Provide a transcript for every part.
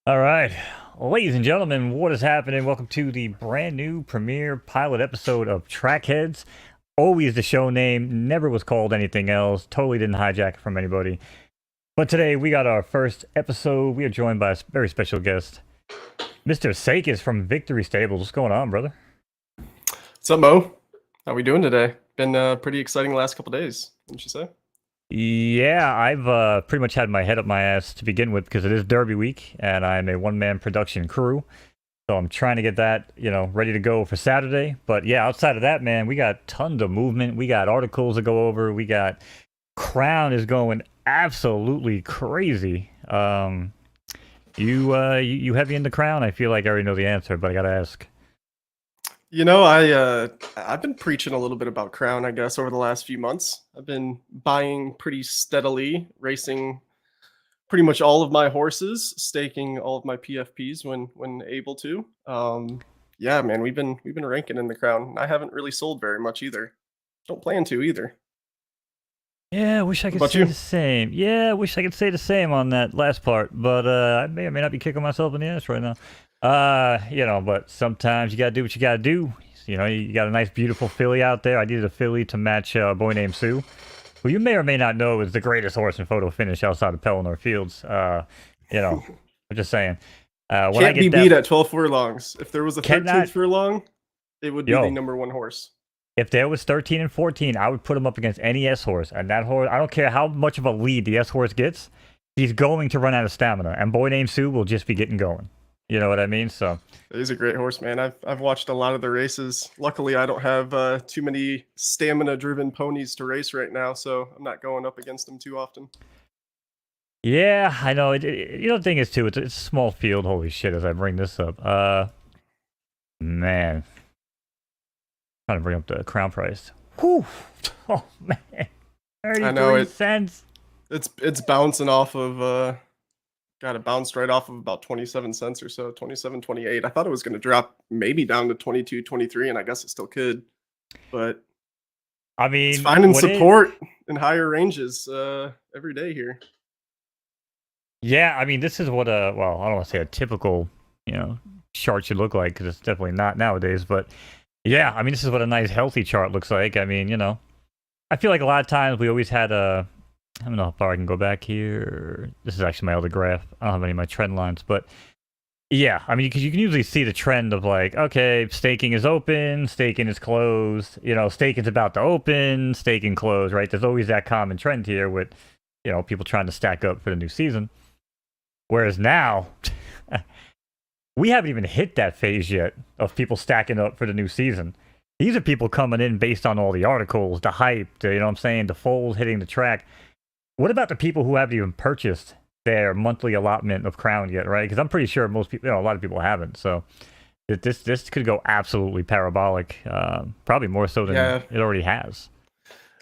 All right, ladies and gentlemen, what is happening? Welcome to the brand new premiere pilot episode of Trackheadz. Always the show name, never was called anything else, totally didn't hijack it from anybody. But today we got our first episode. We are joined by a very special guest, Mr. Seykaz from Victory Stables. What's going on, brother? What's up, Mo? How we doing today? Been pretty exciting the last couple days, wouldn't you say? Yeah, I've pretty much had my head up my ass to begin with because it is Derby week and I'm a one-man production crew. So I'm trying to get that, ready to go for Saturday. But yeah, outside of that, man, we got tons of movement. We got articles to go over. We got Crown is going absolutely crazy. You heavy in the Crown? I feel like I already know the answer, but I gotta ask. I've been preaching a little bit about Crown, I guess, over the last few months. I've been buying pretty steadily, racing pretty much all of my horses, staking all of my PFPs when able to. Yeah, man, we've been ranking in the Crown. I haven't really sold very much either. Don't plan to either. Yeah, I wish I What could about say you? the same. Yeah, I wish I could say the same on that last part, but I may or may not be kicking myself in the ass right now. But sometimes you gotta do what you gotta do. You got a nice, beautiful filly out there. I needed a filly to match a boy named Sue, who you may or may not know is the greatest horse in photo finish outside of Pellinor Fields. I'm just saying. When I Can't be get beat that, at 12 furlongs. If there was a 13th cannot, furlong, it would be the yo, number one horse. if there was 13 and 14, I would put him up against any S horse. And that horse, I don't care how much of a lead the S horse gets, he's going to run out of stamina. And boy named Sue will just be getting going. You know what I mean? So, He's a great horse, man. I've watched a lot of the races. Luckily, I don't have too many stamina-driven ponies to race right now, so I'm not going up against them too often. yeah, I know. The thing is, too, it's a small field. Holy shit, as I bring this up. Man. Trying to bring up the crown price. Whew. Oh, man. I know 33 cents. it's bouncing off of got it bounced right off of about 27 cents or so, 27, 28. I thought it was going to drop maybe down to 22, 23, and I guess it still could, but I it's mean, finding what it. support in higher ranges every day here. Yeah, I mean, this is what well, I don't want to say a typical, chart should look like because it's definitely not nowadays. But yeah, I mean, this is what a nice, healthy chart looks like. I mean, I feel like a lot of times we always had I don't know how far I can go back here. This is actually my other graph. I don't have any of my trend lines, but yeah, I mean, because you can usually see the trend of like, okay, staking is open, staking is closed, staking's about to open, staking closed, right? There's always that common trend here with, people trying to stack up for the new season. Whereas now, we haven't even hit that phase yet of people stacking up for the new season. These are people coming in based on all the articles, the hype, you know what I'm saying, the foals hitting the track. What about the people who haven't even purchased their monthly allotment of Crown yet, right? Because I'm pretty sure most people, a lot of people haven't. So this could go absolutely parabolic, probably more so than Yeah, it already has.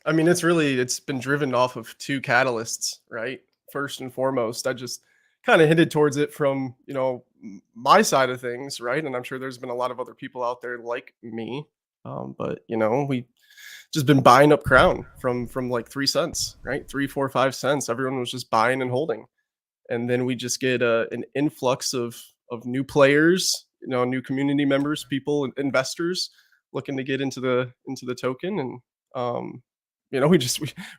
I mean, it's been driven off of two catalysts, right? First and foremost, I just kind of hinted towards it from, my side of things, right? And I'm sure there's been a lot of other people out there like me. But we just been buying up Crown from like 3 cents, right? 3, 4, 5 cents. Everyone was just buying and holding. And then we just get an influx of new players, new community members, people, investors looking to get into the token, and we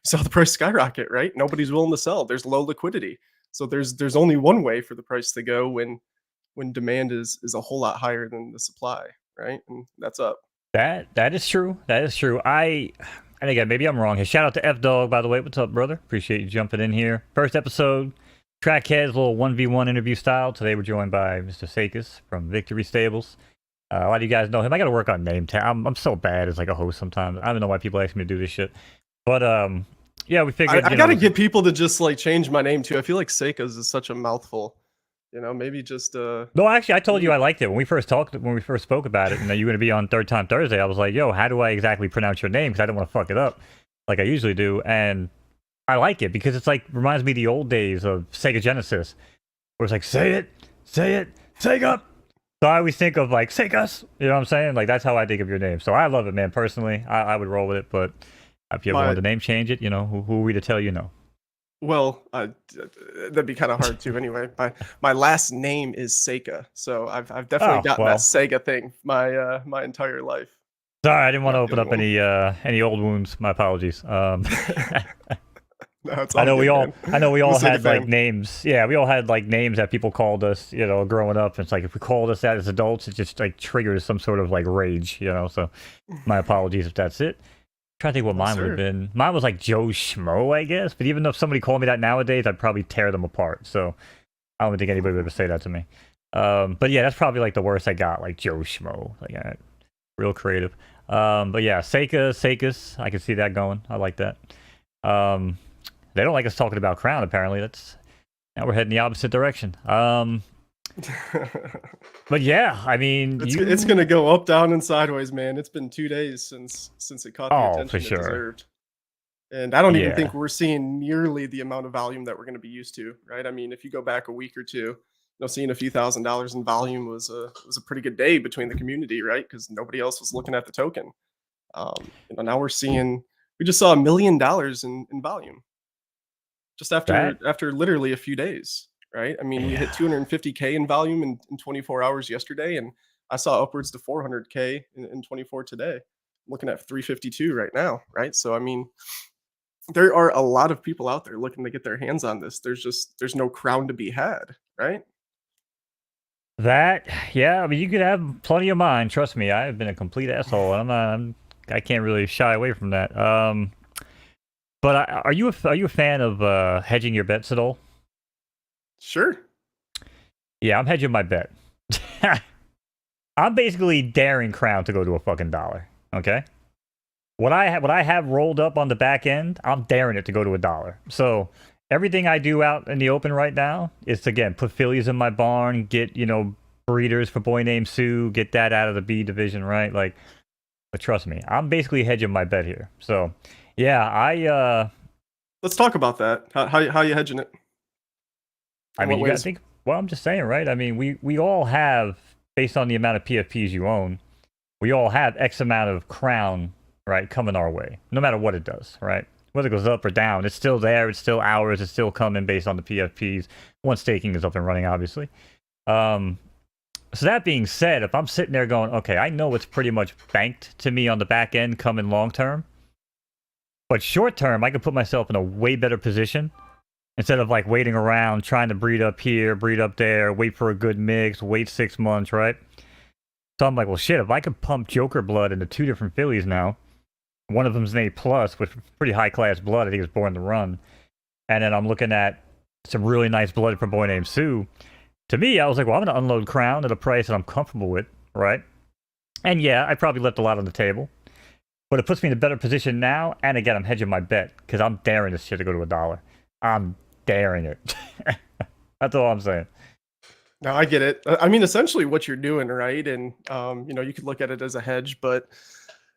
saw the price skyrocket. Right, nobody's willing to sell. There's low liquidity, so there's only one way for the price to go when demand is a whole lot higher than the supply, right? And that's up. That is true. That is true. And again, maybe I'm wrong here. Shout out to F Dog, by the way. What's up, brother? Appreciate you jumping in here. First episode, Trackheadz, little 1v1 interview style. Today we're joined by Mr. Seykaz from Victory Stables. A lot of you guys know him. I got to work on name tag. I'm so bad as like a host sometimes. I don't know why people ask me to do this shit. But yeah, we I, figured, I gotta get people to just like change my name too. I feel like Seykaz is such a mouthful. Maybe just No, actually, I told you I liked it when we first spoke about it, and that you were going to be on Third Time Thursday. I was like, "Yo, how do I exactly pronounce your name?" Because I didn't want to fuck it up, like I usually do. And I like it because it's like reminds me of the old days of Sega Genesis, where it's like, "Say it, Sega." So I always think of like Seykaz. You know what I'm saying? Like that's how I think of your name. So I love it, man. Personally, I would roll with it. But if you ever my want the name change it, who are we to tell you no? Well, that'd be kind of hard too. Anyway, my last name is Seika, so I've definitely Oh, gotten that well, Sega thing my entire life. sorry, I didn't want Not to the open only up one. any old wounds. My apologies. No, it's all good, man. I know we I'm a all Sega had like fan. names. Yeah, we all had like names that people called us, growing up. It's like if we called us that as adults, it just like triggers some sort of like rage. So my apologies if that's it. Trying to think what No, mine would have sir. been. Mine was like Joe Schmo, I guess. But even if somebody called me that nowadays, I'd probably tear them apart. So I don't think anybody would ever say that to me. But yeah, that's probably like the worst I got, like Joe Schmo. Like real creative. But yeah, Seykaz, I can see that going. I like that. Um, they don't like us talking about Crown. Apparently, that's now we're heading the opposite direction. But yeah, I mean, It's gonna go up, down, and sideways, man. It's been 2 days since it caught the oh, for attention it sure. deserved. And I don't even Yeah, think we're seeing nearly the amount of volume that we're going to be used to, right? I mean, if you go back a week or two, seeing a few $1,000s in volume was a pretty good day between the community, right? Because nobody else was looking at the token. Now we just saw $1 million in volume just that. after literally a few days, right? I mean, we hit Yeah, 250K in volume in 24 hours yesterday, and I saw upwards to 400K in 24 today. Looking at 352 right now, right? So I mean, there are a lot of people out there looking to get their hands on this. There's no crown to be had, right? that. Yeah, I mean, you could have plenty of mine. Trust me, I have been a complete asshole. I can't really shy away from that. But are you a fan of hedging your bets at all? Sure. Yeah, I'm hedging my bet. I'm basically daring Crown to go to a fucking dollar. Okay. What I have rolled up on the back end, I'm daring it to go to a dollar. So everything I do out in the open right now is to, again, put fillies in my barn, get breeders for boy named Sue, get that out of the B division, right? Like, but trust me, I'm basically hedging my bet here. So yeah, Let's talk about that. How you hedging it? I In mean what you got to ways? think. Well, I'm just saying, right? I mean we all have, based on the amount of PFPs you own, we all have X amount of crown, right, coming our way, no matter what it does, right? Whether it goes up or down, it's still there, it's still ours, it's still coming based on the PFPs once staking is up and running, obviously. Um, so that being said, if I'm sitting there going, okay, I know it's pretty much banked to me on the back end coming long term, but short term, I could put myself in a way better position instead of like waiting around, trying to breed up here, breed up there, wait for a good mix, wait 6 months, right? So I'm like, well, shit, if I could pump Joker blood into two different fillies now, one of them's an A plus with pretty high class blood. I think it's born to run. And then I'm looking at some really nice blood from a boy named Sue. To me, I was like, well, I'm going to unload Crown at a price that I'm comfortable with, right? And yeah, I probably left a lot on the table, but it puts me in a better position now. And again, I'm hedging my bet because I'm daring this shit to go to a dollar. I'm daring it. That's all I'm saying. No, I get it. I mean, essentially what you're doing, right? And you could look at it as a hedge, but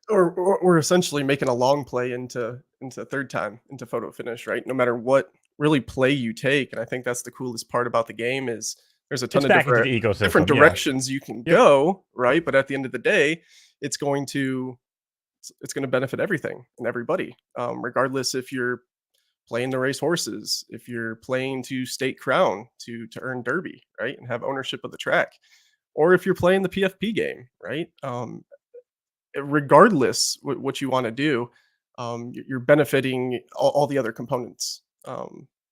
or we're essentially making a long play into third time into photo finish, right? No matter what really play you take, and I think that's the coolest part about the game is there's a ton It's of back into different the different ecosystem. Yeah. directions you can Yep. go, right? But at the end of the day, it's going to it's going to benefit everything and everybody, regardless if you're playing to race horses, if you're playing to stake crown to earn derby, right, and have ownership of the track, or if you're playing the PFP game, right. Regardless what you want to do, you're benefiting all the other components,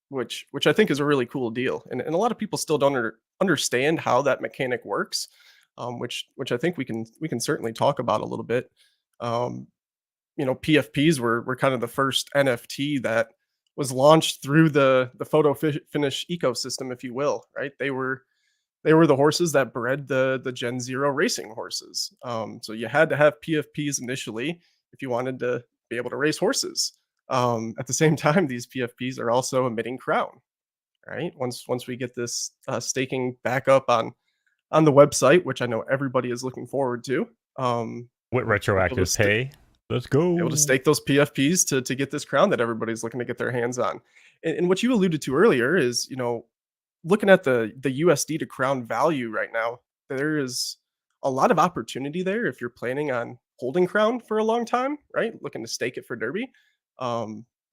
which I think is a really cool deal, and a lot of people still don't understand how that mechanic works, which I think we can certainly talk about a little bit. Um, PFPs were kind of the first NFT that was launched through the photo finish ecosystem, if you will, right? They were the horses that bred the Gen Zero racing horses. So you had to have PFPs initially if you wanted to be able to race horses. At the same time, these PFPs are also emitting crown, right? Once we get this staking back up on the website, which I know everybody is looking forward to, With we'll be able retroactive to pay. Let's able to go. stake those PFPs to get this crown that everybody's looking to get their hands on. And what you alluded to earlier is, looking at the USD to crown value right now, there is a lot of opportunity there if you're planning on holding crown for a long time, right? Looking to stake it for Derby.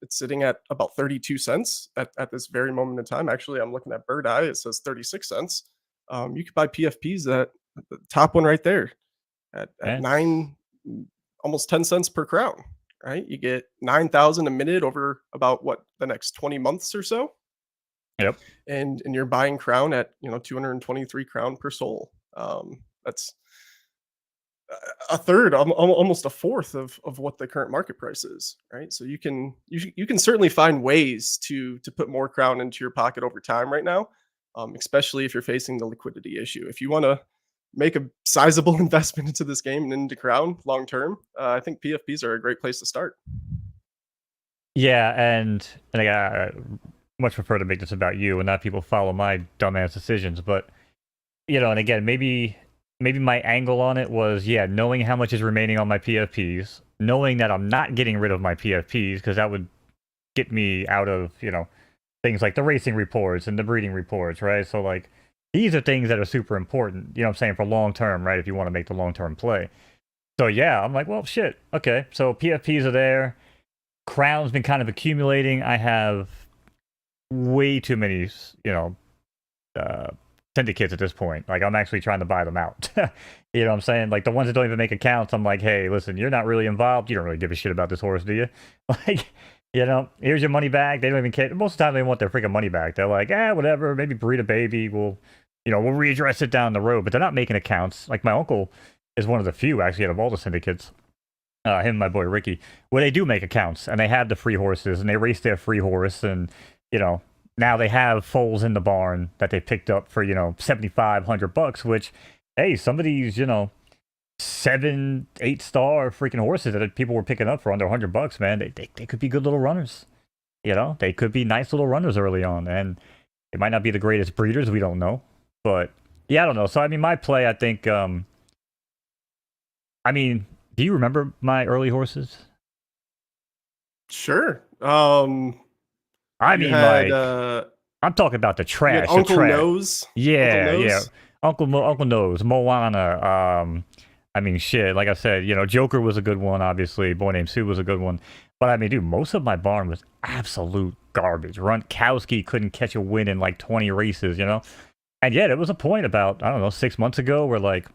It's sitting at about 32 cents at this very moment in time. Actually, I'm looking at Bird Eye. It says 36 cents. You could buy PFPs at the top one right there at That's 9, almost 10 cents per crown, right? You get 9,000 a minute over about what, the next 20 months or so. yep. And you're buying crown at, 223 crown per soul. That's a third, almost a fourth of what the current market price is, right? So you can certainly find ways to put more crown into your pocket over time right now, especially if you're facing the liquidity issue. If you want to make a sizable investment into this game and into crown long term, I think PFPs are a great place to start. Yeah, and I much prefer to make this about you and not people follow my dumbass decisions. But and again, maybe my angle on it was, yeah, knowing how much is remaining on my PFPs, knowing that I'm not getting rid of my PFPs because that would get me out of things like the racing reports and the breeding reports, right? So like these are things that are super important. I'm saying, for long term, right? If you want to make the long term play. So yeah, I'm like, well, shit. Okay, so PFPs are there. Crown's been kind of accumulating. I have way too many, uh, syndicates at this point. Like, I'm actually trying to buy them out. You know what I'm saying? Like, the ones that don't even make accounts, I'm like, hey, listen, you're not really involved. You don't really give a shit about this horse, do you? Like, here's your money back. They don't even care. Most of the time, they want their freaking money back. They're like, whatever, maybe breed a baby. We'll readdress it down the road. But they're not making accounts. Like, my uncle is one of the few, actually, out of all the syndicates, him and my boy Ricky, where they do make accounts and they have the free horses and they race their free horse, and now they have foals in the barn that they picked up for $7,500, which, hey, some of these 7, 8 star freaking horses that people were picking up for under $100, man, they could be good little runners. They could be nice little runners early on, and they might not be the greatest breeders, we don't know, but yeah, I don't know. So I mean, my play, I think, do you remember my early horses? Sure. I You mean, had like, I'm talking about the you had trash. The Uncle trash. Nose. Yeah, Uncle yeah. Nose. Uncle Knows, Moana. I mean, shit. Like I said, Joker was a good one. Obviously, Boy Named Sue was a good one. But I mean, dude, most of my barn was absolute garbage. Runkowski couldn't catch a win in like 20 races. And yet, it was a point about, I don't know, 6 months ago where, like,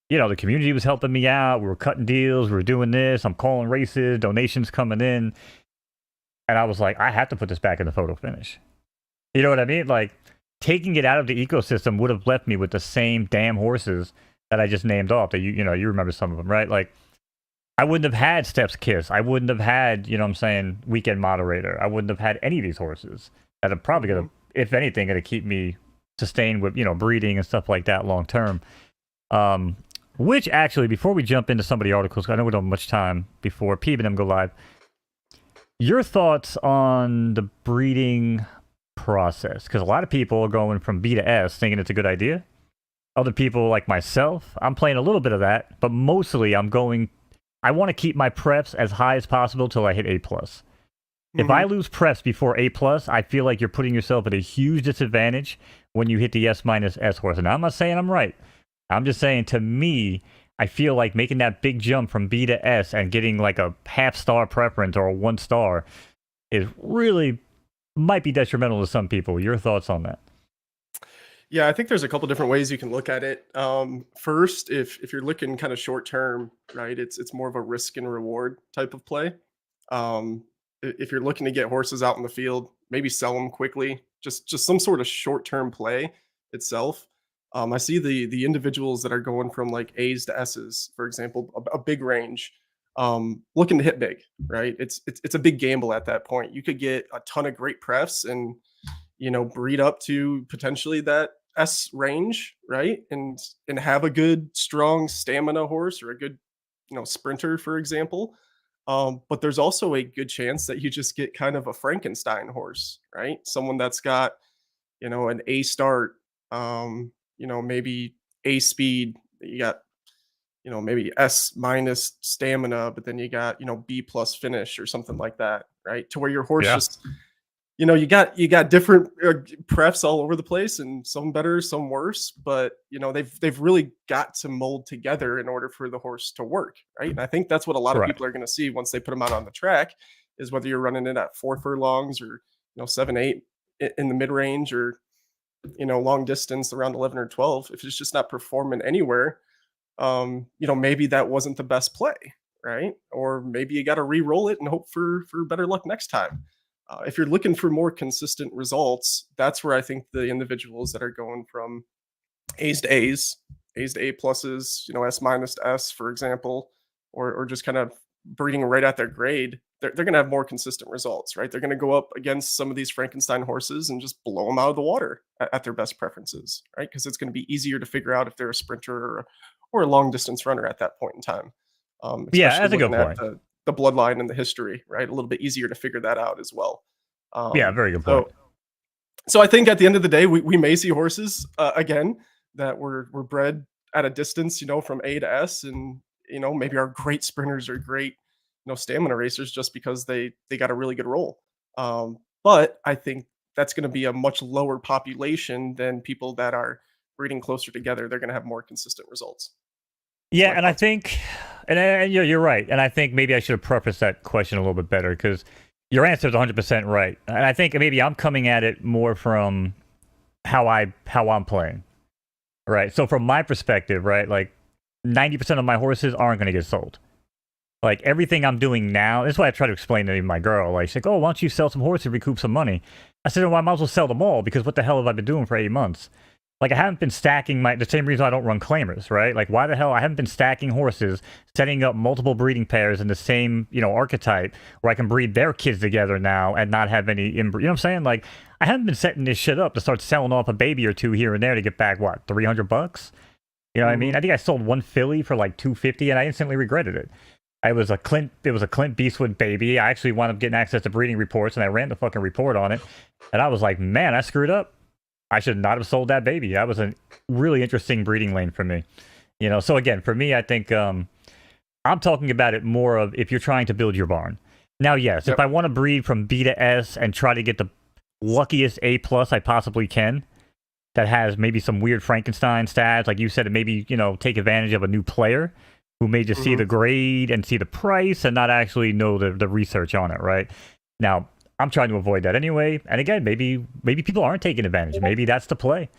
the community was helping me out. We were cutting deals. We were doing this. I'm calling races, donations coming in. And I was like, I have to put this back in the photo finish. You know what I mean? Like, taking it out of the ecosystem would have left me with the same damn horses that I just named off. That you remember some of them, right? Like, I wouldn't have had Steps Kiss. I wouldn't have had, Weekend Moderator. I wouldn't have had any of these horses that are probably going to, if anything, going to keep me sustained with, breeding and stuff like that long term. Which actually, before we jump into some of the articles, I know we don't have much time before Peeb and them go live. Your thoughts on the breeding process? Because a lot of people are going from B to S thinking it's a good idea. Other people, like myself, I'm playing a little bit of that, but mostly I want to keep my preps as high as possible till I hit A+. If I lose preps before A+, I feel like you're putting yourself at a huge disadvantage when you hit the S- S horse. And I'm not saying I'm right. I'm just saying, to me, I feel like making that big jump from B to S and getting like a half-star preference or a 1 star is really might be detrimental to some people. Your thoughts on that? Yeah, I think there's a couple different ways you can look at it. First, if you're looking kind of short term, right, it's more of a risk and reward type of play. If you're looking to get horses out in the field, maybe sell them quickly, just some sort of short term play itself. I see the individuals that are going from like A's to S's, for example, a big range, looking to hit big, right? It's a big gamble at that point. You could get a ton of great prefs and breed up to potentially that S range, right? And have a good strong stamina horse or a good sprinter, for example. But there's also a good chance that you just get kind of a Frankenstein horse, right? Someone that's got an A start, maybe A speed. You got maybe S minus stamina, but then you got B plus finish or something like that, right? To where your horse Yeah. just you got different prefs all over the place, and some better, some worse, but they've really got to mold together in order for the horse to work, right? And I think that's what a lot of Right. people are going to see once they put them out on the track, is whether you're running it at 4 furlongs or 7, 8 in the mid range, or long distance around 11 or 12. If it's just not performing anywhere, maybe that wasn't the best play, right? Or maybe you got to re-roll it and hope for better luck next time. If you're looking for more consistent results, that's where I think the individuals that are going from A's to A's, A's to A pluses, S minus to S, for example, or just kind of breeding right at their grade, they're going to have more consistent results, right? They're going to go up against some of these Frankenstein horses and just blow them out of the water at their best preferences, right? Because it's going to be easier to figure out if they're a sprinter or a long distance runner at that point in time. Yeah, Especially that's a good looking at point. the bloodline and the history, right? A little bit easier to figure that out as well. Yeah, very good point. So I think at the end of the day, we may see horses again that were bred at a distance, from A to S, and maybe are great sprinters or great stamina racers just because they got a really good roll. But I think that's going to be a much lower population than people that are breeding closer together. They're going to have more consistent results. Yeah, and I think, and you're right. And I think maybe I should have prefaced that question a little bit better, because your answer is 100% right. And I think maybe I'm coming at it more from how I'm playing, right? So from my perspective, right, like 90% of my horses aren't going to get sold. Like everything I'm doing now, this is why I try to explain to my girl. Like she's like, "Oh, why don't you sell some horses, recoup some money?" I said, "Well, I might as well sell them all, because what the hell have I been doing for 8 months?" Like I haven't been stacking the same reason I don't run claimers, right? Like why the hell I haven't been stacking horses, setting up multiple breeding pairs in the same, archetype where I can breed their kids together now and not have any inbreed. You know what I'm saying? Like I haven't been setting this shit up to start selling off a baby or two here and there to get back what, $300? You know what I mean? I think I sold one filly for like $250 and I instantly regretted it. It was a Clint Beastwood baby. I actually wound up getting access to breeding reports and I ran the fucking report on it. And I was like, man, I screwed up. I should not have sold that baby. That was a really interesting breeding lane for me. So again, for me, I think I'm talking about it more of if you're trying to build your barn. Now, yes, if I want to breed from B to S and try to get the luckiest A plus I possibly can, that has maybe some weird Frankenstein stats, like you said, and maybe, take advantage of a new player who may just see the grade and see the price and not actually know the research on it, right? Now, I'm trying to avoid that anyway. And again, maybe people aren't taking advantage. Maybe that's the play.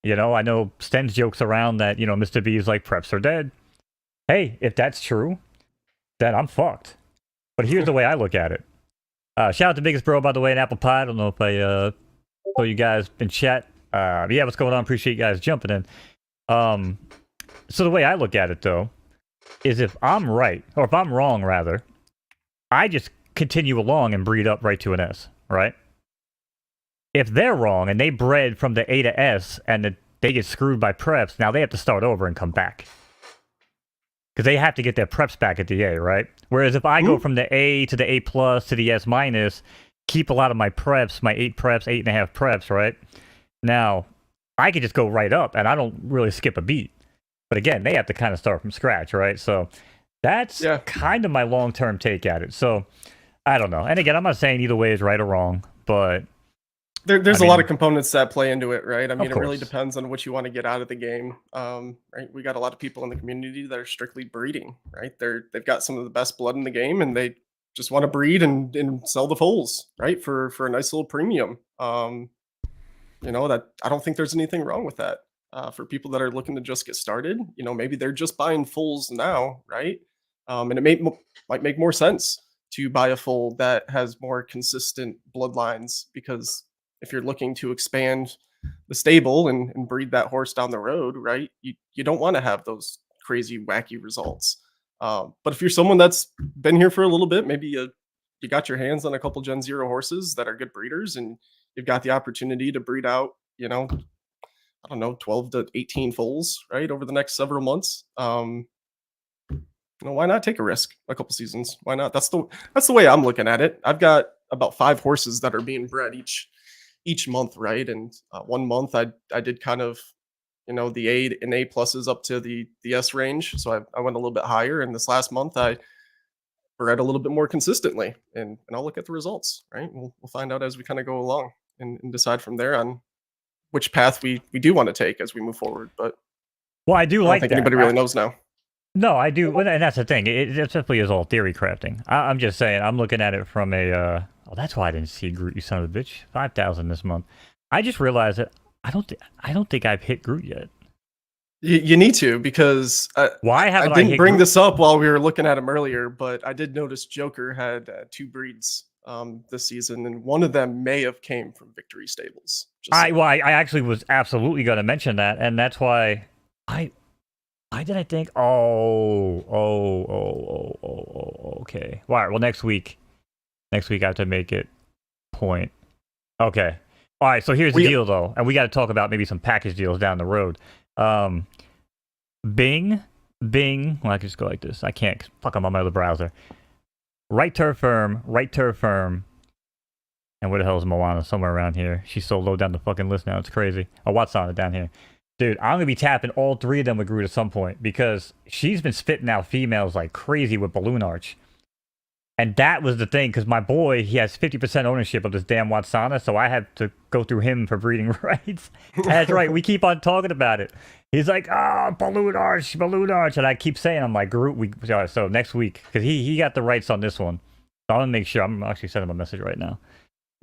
I know Sten's jokes around that, Mr. B is like, preps are dead. Hey, if that's true, then I'm fucked. But here's the way I look at it. Shout out to Biggest Bro, by the way, in Apple Pie. I don't know if I saw you guys in chat. Yeah, what's going on? Appreciate you guys jumping in. So the way I look at it, though, is if I'm right, or if I'm wrong, rather, I just continue along and breed up right to an S, right? If they're wrong and they bred from the A to S and they get screwed by preps, now they have to start over and come back. Because they have to get their preps back at the A, right? Whereas if I go from the A to the A plus to the S minus, keep a lot of my preps, my 8 preps, 8.5 preps, right? Now, I could just go right up and I don't really skip a beat. But again, they have to kind of start from scratch, right? So that's kind of my long-term take at it. So I don't know. And again, I'm not saying either way is right or wrong, but there's a lot of components that play into it, right? I mean, it really course. depends on what you want to get out of the game. Right? We got a lot of people in the community that are strictly breeding, right? They've got some of the best blood in the game and they just want to breed and sell the foals, right? For a nice little premium. That I don't think there's anything wrong with that. For people that are looking to just get started, maybe they're just buying foals now, right? And it might make more sense to buy a foal that has more consistent bloodlines, because if you're looking to expand the stable and breed that horse down the road, right, you don't want to have those crazy wacky results. But if you're someone that's been here for a little bit, maybe you got your hands on a couple Gen Zero horses that are good breeders, and you've got the opportunity to breed out, I don't know, 12 to 18 foals, right, over the next several months. Why not take a risk a couple seasons? Why not? That's the way I'm looking at it. I've got about 5 horses that are being bred each month, right? And 1 month I did kind of, the A and A pluses up to the S range, so I went a little bit higher. And this last month I bred a little bit more consistently, and I'll look at the results, right? We'll find out as we kind of go along and decide from there on which path we do want to take as we move forward. But well, I do I don't like think that. anybody really knows now. No, I do, and that's the thing. It definitely is all theory crafting. I'm just saying. I'm looking at it from a. Oh, that's why I didn't see Groot. You son of a bitch. 5,000 this month. I just realized that I don't think I've hit Groot yet. You need to, because Why I haven't I didn't hit bring Groot? this up while we were looking at him earlier, but I did notice Joker had 2 breeds this season, and one of them may have came from Victory Stables. Just saying. I actually was absolutely going to mention that, and that's why I. Why did I think? Okay. All right. Well, next week I have to make it point. Okay. All right. So here's the deal, though, and we got to talk about maybe some package deals down the road. Bing. Well, I can just go like this. I can't. Fuck, I'm on my other browser. Right turf firm. And where the hell is Moana? Somewhere around here. She's so low down the fucking list now. It's crazy. Oh, Watsana down here. Dude, I'm gonna be tapping all 3 of them with Groot at some point, because she's been spitting out females like crazy with Balloon Arch. And that was the thing, because my boy, he has 50% ownership of this damn Watsana, so I had to go through him for breeding rights. That's right, we keep on talking about it. He's like, Balloon Arch, and I keep saying, I'm like, Groot, so next week, because he got the rights on this one. So I'm gonna make sure, I'm actually sending him a message right now.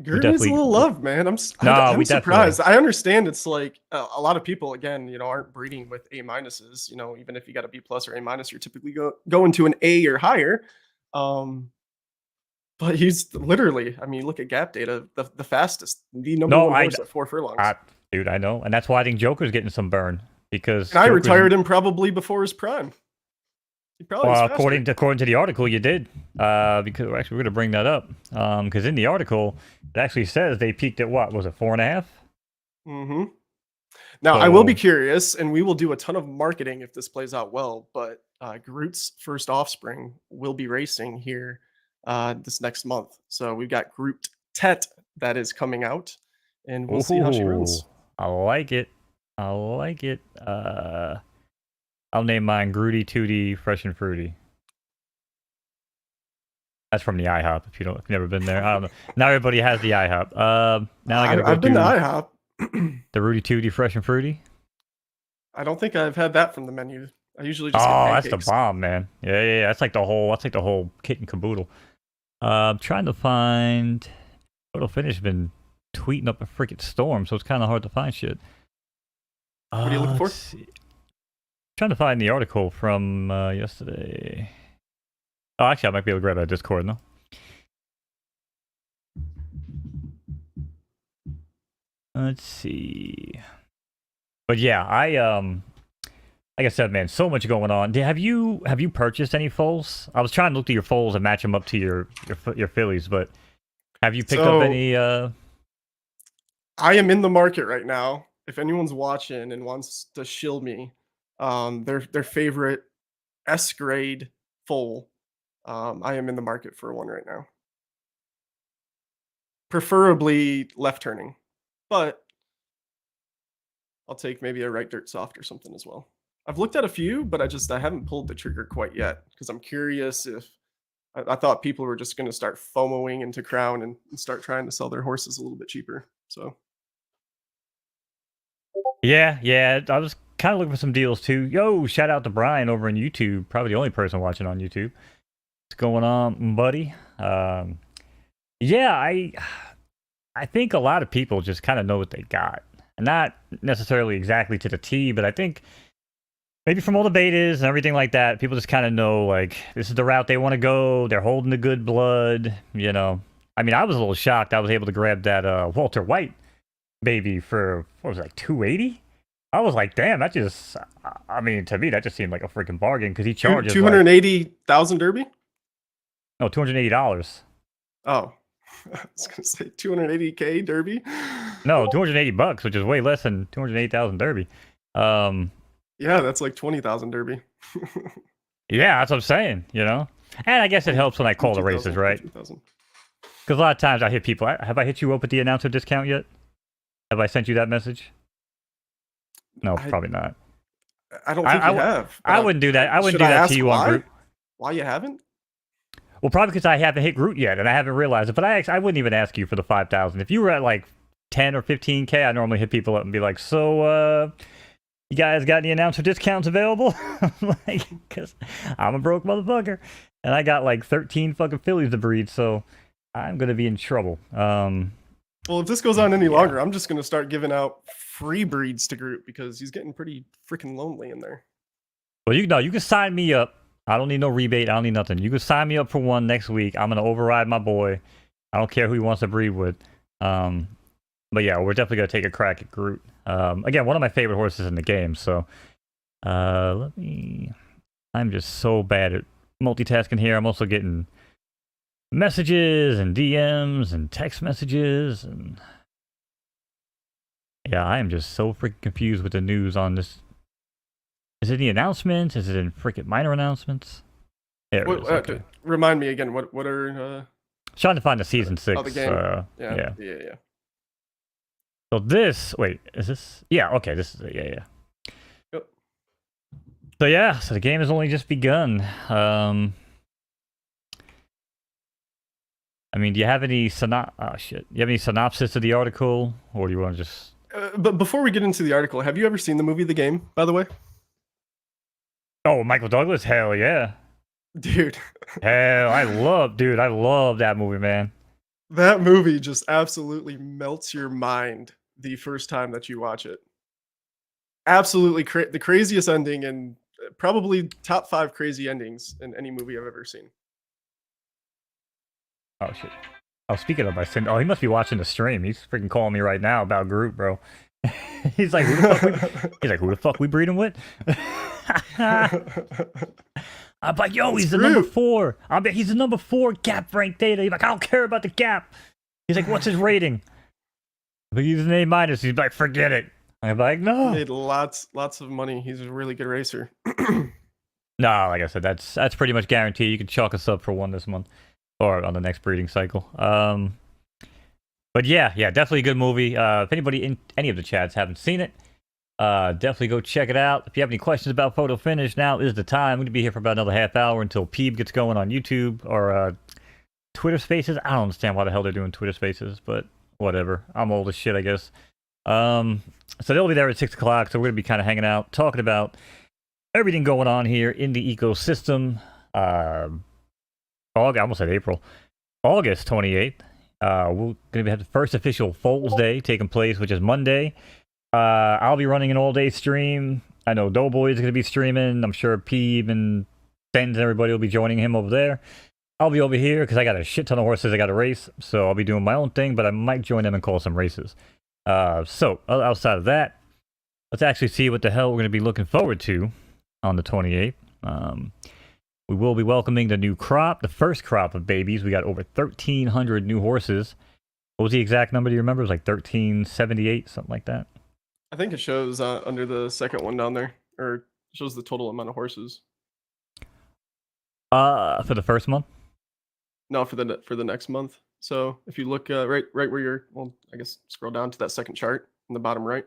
Groot needs a little love, man. I'm surprised. I understand it's like a lot of people, again, aren't breeding with A minuses. Even if you got a B plus or A minus, you're typically going to an A or higher. But he's literally, I mean, look at gap data, the fastest, the number one horse at 4 furlongs. Dude, I know, and that's why I think Joker's getting some burn, because I retired him probably before his prime. Well, according to the article, you did. Because actually, we're going to bring that up. Because in the article, it actually says they peaked at what was it, 4.5? Mm-hmm. Now, I will be curious, and we will do a ton of marketing if this plays out well. But Groot's first offspring will be racing here this next month. So we've got Groot Tet that is coming out, and we'll see how she runs. I like it. I'll name mine Groody Tooty Fresh and Fruity. That's from the IHOP. If you've never been there, I don't know. Now everybody has the IHOP. Now I gotta go. I've been to IHOP. The Rudy Tooty Fresh and Fruity. I don't think I've had that from the menu. I usually just. Oh, that's the bomb, man. Yeah. That's like the whole kit and caboodle. Trying to find. Photo Finish been tweeting up a freaking storm, so it's kind of hard to find shit. What are you looking for? Trying to find the article from yesterday. Oh, actually, I might be able to grab that Discord, no? Let's see. But yeah, like I said, man, so much going on. Have you purchased any foals? I was trying to look at your foals and match them up to your fillies, but have you picked up any? I am in the market right now. If anyone's watching and wants to shill me, their favorite S grade foal, I am in the market for one right now. Preferably left turning, but I'll take maybe a right dirt soft or something as well. I've looked at a few, but I haven't pulled the trigger quite yet, because I'm curious if I thought people were just going to start FOMOing into Crown and start trying to sell their horses a little bit cheaper. So. Yeah, I was kind of looking for some deals too. Yo, shout out to Brian over on YouTube. Probably the only person watching on YouTube. What's going on, buddy? Yeah, I think a lot of people just kind of know what they got. And not necessarily exactly to the T, but I think maybe from all the betas and everything like that, people just kind of know, like, this is the route they want to go. They're holding the good blood, I mean, I was a little shocked I was able to grab that Walter White baby for, what was it, like $280? I was like, damn, that just, I mean, to me, that just seemed like a freaking bargain, because he charges $280,000 Derby? No, $280. Oh, I was gonna say $280K Derby. No, $280, which is way less than $280,000 Derby. Yeah, that's like $20,000 Derby. Yeah, that's what I'm saying. And I guess it helps when I call the races, right? Because a lot of times I hit people. Have I hit you up with the announcer discount yet? Have I sent you that message? No, probably not. I don't think you have. I wouldn't do that. I wouldn't do that to you on Groot. Why you haven't? Well, probably because I haven't hit Groot yet, and I haven't realized it. But I wouldn't even ask you for the 5,000. If you were at like 10 or 15K, I normally hit people up and be like, so, You guys got any announcer discounts available? Like, because I'm a broke motherfucker, and I got like 13 fucking fillies to breed, so I'm gonna be in trouble. Well, if this goes on any longer, I'm just gonna start giving out free breeds to Groot because he's getting pretty freaking lonely in there. Well, you know, you can sign me up. I don't need no rebate. I don't need nothing. You can sign me up for one next week. I'm gonna override my boy. I don't care who he wants to breed with. But yeah, we're definitely gonna take a crack at Groot. Again, one of my favorite horses in the game. So, let me. I'm just so bad at multitasking here. I'm also getting messages and DMs and text messages and yeah, I am just so freaking confused with the news on this. Is it the announcements? Is it in freaking minor announcements? There it is. Okay. Remind me again. What are? Trying to find the season 6. Oh, the game. Yeah. So this, wait, is this? Yeah, okay, this is it. Yeah. Yep. So yeah, so the game has only just begun. I mean, do you have any you have any synopsis of the article, or do you want to just? But before we get into the article, have you ever seen the movie The Game? By the way. Oh, Michael Douglas, hell yeah, dude. Hell, I love that movie, man. That movie just absolutely melts your mind the first time that you watch it. Absolutely, the craziest ending, and probably top 5 crazy endings in any movie I've ever seen. Oh shit! Oh, speaking of, he must be watching the stream. He's freaking calling me right now about Groot, bro. He's like, who the fuck we breeding with? I'm like, yo, he's the number 4. I bet he's the number 4 gap rank data. He's like, I don't care about the gap. He's like, what's his rating? But he's an A-. He's like, forget it. I'm like, no. He made lots of money. He's a really good racer. No, like I said, that's pretty much guaranteed. You can chalk us up for one this month or on the next breeding cycle. But yeah, definitely a good movie. If anybody in any of the chats haven't seen it, definitely go check it out. If you have any questions about photo finish, now is the time. We're going to be here for about another half hour until Peeb gets going on YouTube or Twitter Spaces. I don't understand why the hell they're doing Twitter Spaces, but whatever. I'm old as shit, I guess. So they'll be there at 6 o'clock, so we're going to be kind of hanging out, talking about everything going on here in the ecosystem. I almost said April. August 28th. We're going to have the first official Foals Day taking place, which is Monday. I'll be running an all-day stream. I know Doughboy's going to be streaming. I'm sure Peeb and Sens and everybody will be joining him over there. I'll be over here because I got a shit ton of horses I got to race, so I'll be doing my own thing, but I might join them and call some races. So, outside of that, let's actually see what the hell we're going to be looking forward to on the 28th. We will be welcoming the new crop, the first crop of babies. We got over 1,300 new horses. What was the exact number? Do you remember? It was like 1,378, something like that. I think it shows under the second one down there, or shows the total amount of horses. For the first month? No, for the next month. So if you look right where you're, well, I guess scroll down to that second chart in the bottom right.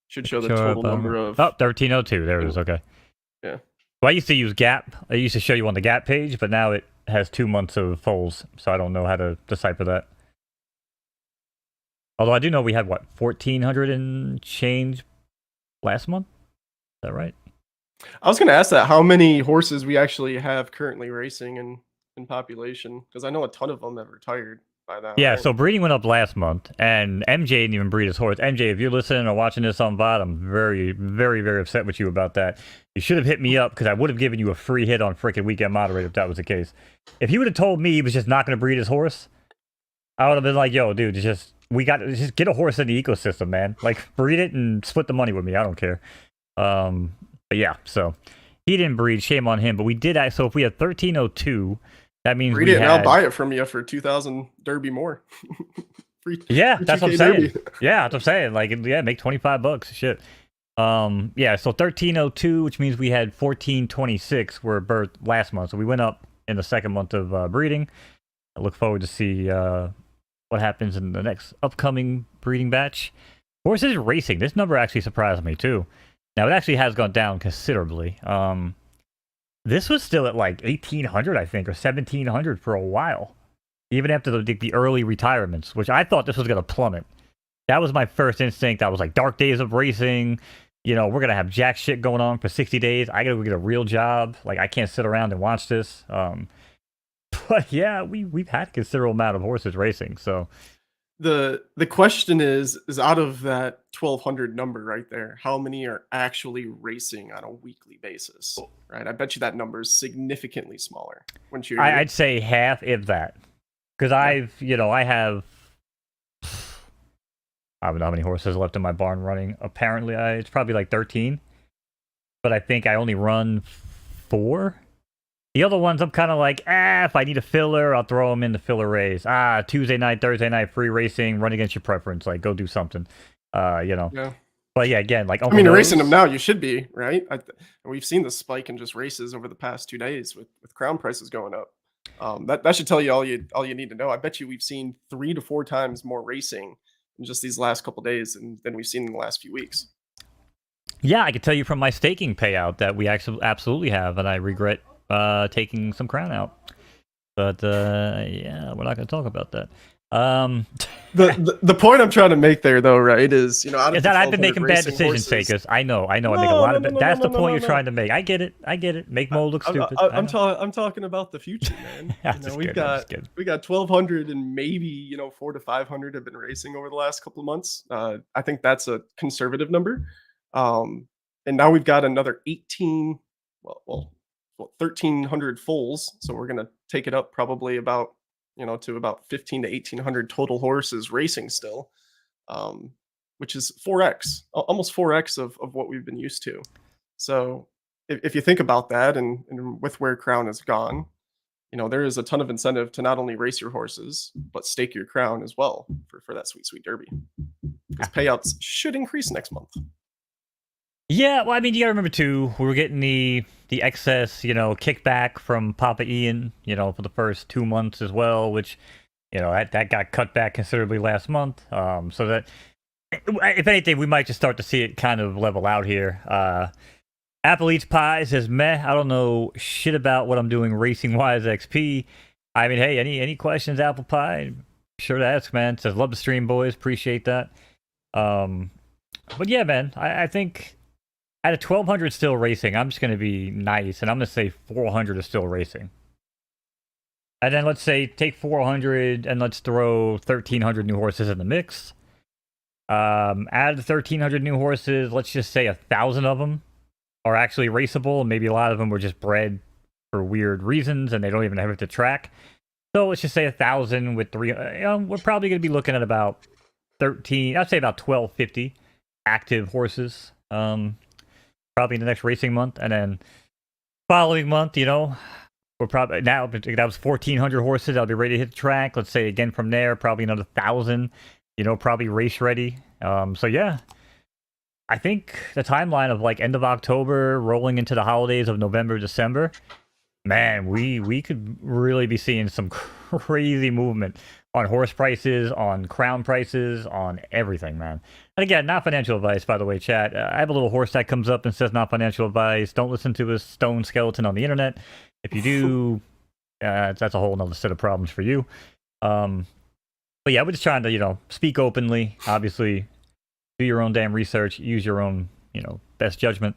Should show the total number of. Oh, 1,302. There it is. Okay. Yeah. Well, I used to use Gap. I used to show you on the Gap page, but now it has 2 months of foals, so I don't know how to decipher that. Although I do know we had, 1,400 and change last month? Is that right? I was going to ask that, how many horses we actually have currently racing in population, because I know a ton of them have retired by that. Yeah, right? so breeding went up last month, and MJ didn't even breed his horse. MJ, if you're listening or watching this on VOD, I'm very, very, very upset with you about that. You should have hit me up, because I would have given you a free hit on freaking Weekend Moderator if that was the case. If he would have told me he was just not going to breed his horse, I would have been like, yo, dude, just get a horse in the ecosystem, man. Like, breed it and split the money with me. I don't care. But yeah, so he didn't breed. Shame on him. But we did. So if we had 1,302, that means breed we it, had. And I'll buy it from you for 2,000 Derby more. Yeah, that's what I'm saying. Derby. Yeah, that's what I'm saying. Like, yeah, make $25. Shit. Yeah. So 1,302, which means we had 1,426 were birthed last month. So we went up in the second month of breeding. I look forward to see what happens in the next upcoming breeding batch. Horses racing. This number actually surprised me too. Now it actually has gone down considerably. This was still at like 1,800, I think, or 1,700 for a while, even after the early retirements, which I thought this was going to plummet. That was my first instinct. I was like, dark days of racing. we're gonna have jack shit going on for 60 days. I gotta go get a real job. Like, I can't sit around and watch this. But yeah, we've had a considerable amount of horses racing. So The question is out of that 1,200 number right there, how many are actually racing on a weekly basis, right? I bet you that number is significantly smaller. Wouldn't you agree? I'd say half, if that, because Yeah. I have. I don't know how many horses left in my barn running. Apparently, it's probably like 13. But I think I only run 4. The other ones, I'm kind of like, if I need a filler, I'll throw them in the filler race. Tuesday night, Thursday night, free racing, run against your preference. Like, go do something. Yeah. But yeah, again, like I Uncle mean, you're racing them Knows. now, you should be, right? And we've seen the spike in just races over the past 2 days with crown prices going up. That should tell you all you need to know. I bet you we've seen 3 to 4 times more racing in just these last couple days than we've seen in the last few weeks. Yeah, I could tell you from my staking payout that we actually absolutely have, and I regret taking some crown out. But yeah, we're not going to talk about that. The point I'm trying to make there, though, right, is out of Is the that I've been 1,200 making bad racing decisions, horses. Seykaz. I know. I make a No, lot no, of. no, no, no, That's no, the no, point no, you're no. trying to make. I get it. Make Mo look stupid. I know. I'm talking about the future, man. I'm just We've kidding, I'm just got kidding. we got 1,200 and maybe 4 to 500 have been racing over the last couple of months. I think that's a conservative number. And now we've got another 18, well 1,300 foals. So we're gonna take it up probably about to about 15 to 1,800 total horses racing still, um, which is 4x, almost 4x of what we've been used to. So if you think about that, and with where Crown has gone, there is a ton of incentive to not only race your horses, but stake your crown as well for that sweet, sweet Derby. Because payouts should increase next month. Yeah, well, I mean, you gotta remember too, we were getting the excess, kickback from Papa Ian, for the first 2 months as well, which, that got cut back considerably last month. So that, if anything, we might just start to see it kind of level out here. Apple Eats Pie says, meh, I don't know shit about what I'm doing racing wise XP. I mean, hey, any questions, Apple Pie? Sure to ask, man. Says, love the stream, boys. Appreciate that. But yeah, man, I think at a 1,200 still racing, I'm just going to be nice, and I'm going to say 400 is still racing. And then let's say take 400 and let's throw 1,300 new horses in the mix. Out of the 1,300 new horses, let's just say 1,000 of them are actually raceable. Maybe a lot of them were just bred for weird reasons and they don't even have it to track. So let's just say 1,000 with 3. We're probably going to be looking at about 13. I'd say about 1,250 active horses. Probably in the next racing month, and then following month, we're probably now that was 1,400 horses. I'll be ready to hit the track. Let's say again from there, probably another 1,000. Probably race ready. So yeah. I think the timeline of like end of October rolling into the holidays of November, December, man, we could really be seeing some crazy movement on horse prices, on crown prices, on everything, man. And again, not financial advice, by the way, chat. I have a little horse that comes up and says not financial advice. Don't listen to a stone skeleton on the internet. If you do, that's a whole nother set of problems for you. But yeah, we're just trying to, speak openly, obviously. Do your own damn research, use your own, best judgment,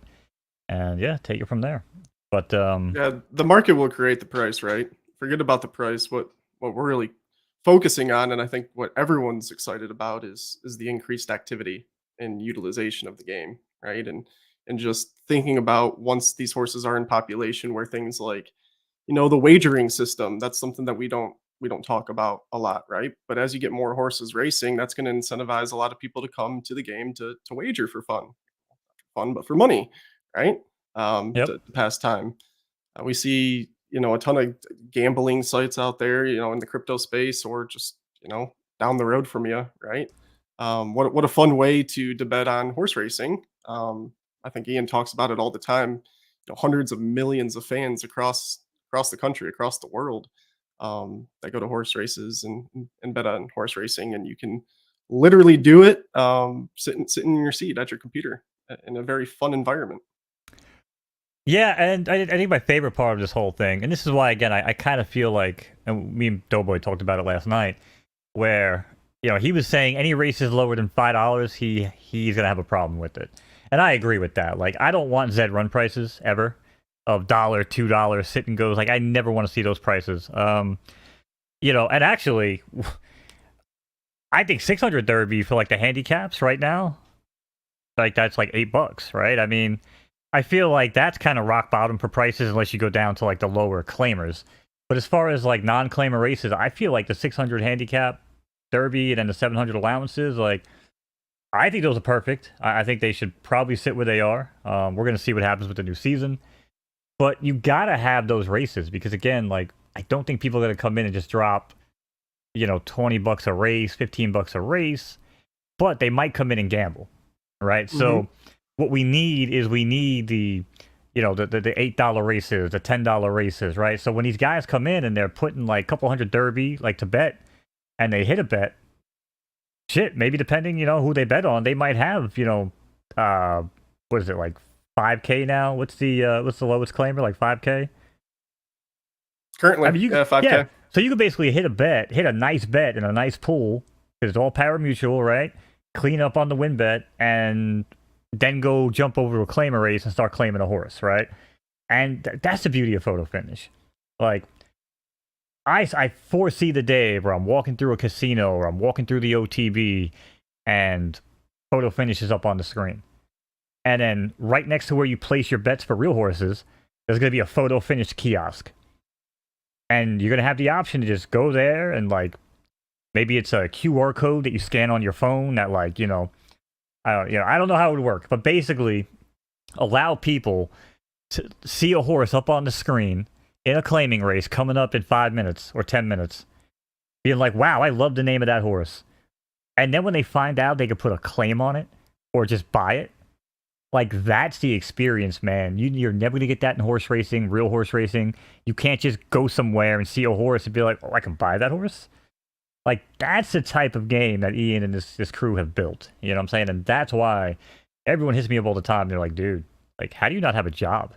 and yeah, take it from there. But Yeah, the market will create the price, right? Forget about the price. What we're really focusing on, and I think what everyone's excited about is the increased activity and utilization of the game, right? And just thinking about once these horses are in population, where things like the wagering system, that's something that we don't talk about a lot, right? But as you get more horses racing, that's going to incentivize a lot of people to come to the game to wager for fun, but for money, right? yep. To pass time. We see a ton of gambling sites out there, in the crypto space, or just down the road from you, right? What a fun way to bet on horse racing. I think Ian talks about it all the time. Hundreds of millions of fans across the country, across the world, that go to horse races and bet on horse racing, and you can literally do it sitting in your seat at your computer in a very fun environment. Yeah, and I think my favorite part of this whole thing, and this is why, again, I kind of feel like, and me and Doughboy talked about it last night, where, he was saying any races lower than $5, he's going to have a problem with it. And I agree with that. Like, I don't want Zed run prices ever of $1, $2 sit and goes. Like, I never want to see those prices. You know, and actually, I think 600 Derby for like the handicaps right now, like that's like $8, right? I mean, I feel like that's kind of rock bottom for prices unless you go down to like the lower claimers. But as far as like non-claimer races, I feel like the 600 handicap Derby and then the 700 allowances, like I think those are perfect. I think they should probably sit where they are. We're gonna see what happens with the new season, but you gotta have those races because again, like I don't think people are gonna come in and just drop, you know, $20 a race, $15 a race, but they might come in and gamble, right? So what we need is we need the, you know, the $8 races, the $10 races, right? So when these guys come in and they're putting like a couple hundred Derby like to bet, and they hit a bet, shit, maybe depending, you know, who they bet on, they might have, you know, what is it like 5K now? What's the lowest claimer, like 5K? Currently, I mean, yeah, 5K. yeah. So you could basically hit a nice bet in a nice pool because it's all pari-mutuel, right? Clean up on the win bet and then go jump over to a claimer race and start claiming a horse, right? And that's the beauty of photo finish. Like, I foresee the day where I'm walking through a casino or I'm walking through the OTB and photo finish is up on the screen. And then right next to where you place your bets for real horses, there's going to be a photo finish kiosk. And you're going to have the option to just go there and like, maybe it's a QR code that you scan on your phone that like, you know, I don't know how it would work, but basically allow people to see a horse up on the screen in a claiming race coming up in 5 minutes or 10 minutes, being like, wow, I love the name of that horse. And then when they find out they can put a claim on it or just buy it, like that's the experience, man. You're never going to get that in horse racing, real horse racing. You can't just go somewhere and see a horse and be like, oh, I can buy that horse. Like, that's the type of game that Ian and this crew have built. You know what I'm saying? And that's why everyone hits me up all the time. They're like, dude, like, how do you not have a job?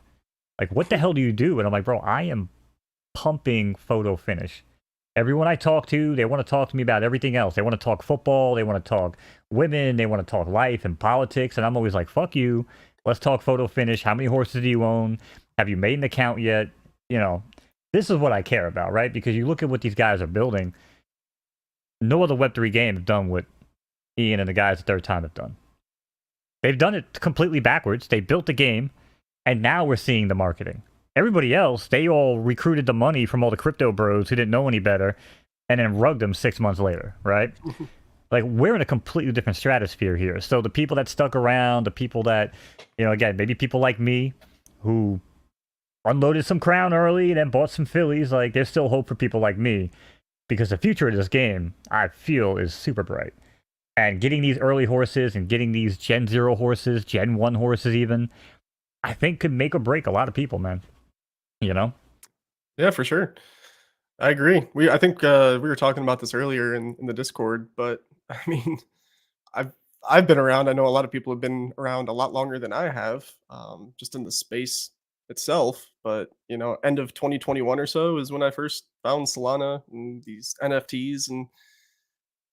Like, what the hell do you do? And I'm like, bro, I am pumping photo finish. Everyone I talk to, they want to talk to me about everything else. They want to talk football. They want to talk women. They want to talk life and politics. And I'm always like, fuck you. Let's talk photo finish. How many horses do you own? Have you made an account yet? You know, this is what I care about, right? Because you look at what these guys are building. No other Web3 game have done what Ian and the guys at Third Time have done. They've done it completely backwards. They built the game, and now we're seeing the marketing. Everybody else, they all recruited the money from all the crypto bros who didn't know any better, and then rugged them 6 months later, right? Like, we're in a completely different stratosphere here. So the people that stuck around, the people that, you know, again, maybe people like me who unloaded some crown early and then bought some fillies, like, there's still hope for people like me. Because the future of this game, I feel, is super bright. And getting these early horses and getting these Gen 0 horses, Gen 1 horses even, I think could make or break a lot of people, man. You know? Yeah, for sure. I agree. I think we were talking about this earlier in the Discord, but I mean, I've I've been around. I know a lot of people have been around a lot longer than I have, just in the space itself. But end of 2021 or so is when I first found Solana and these NFTs and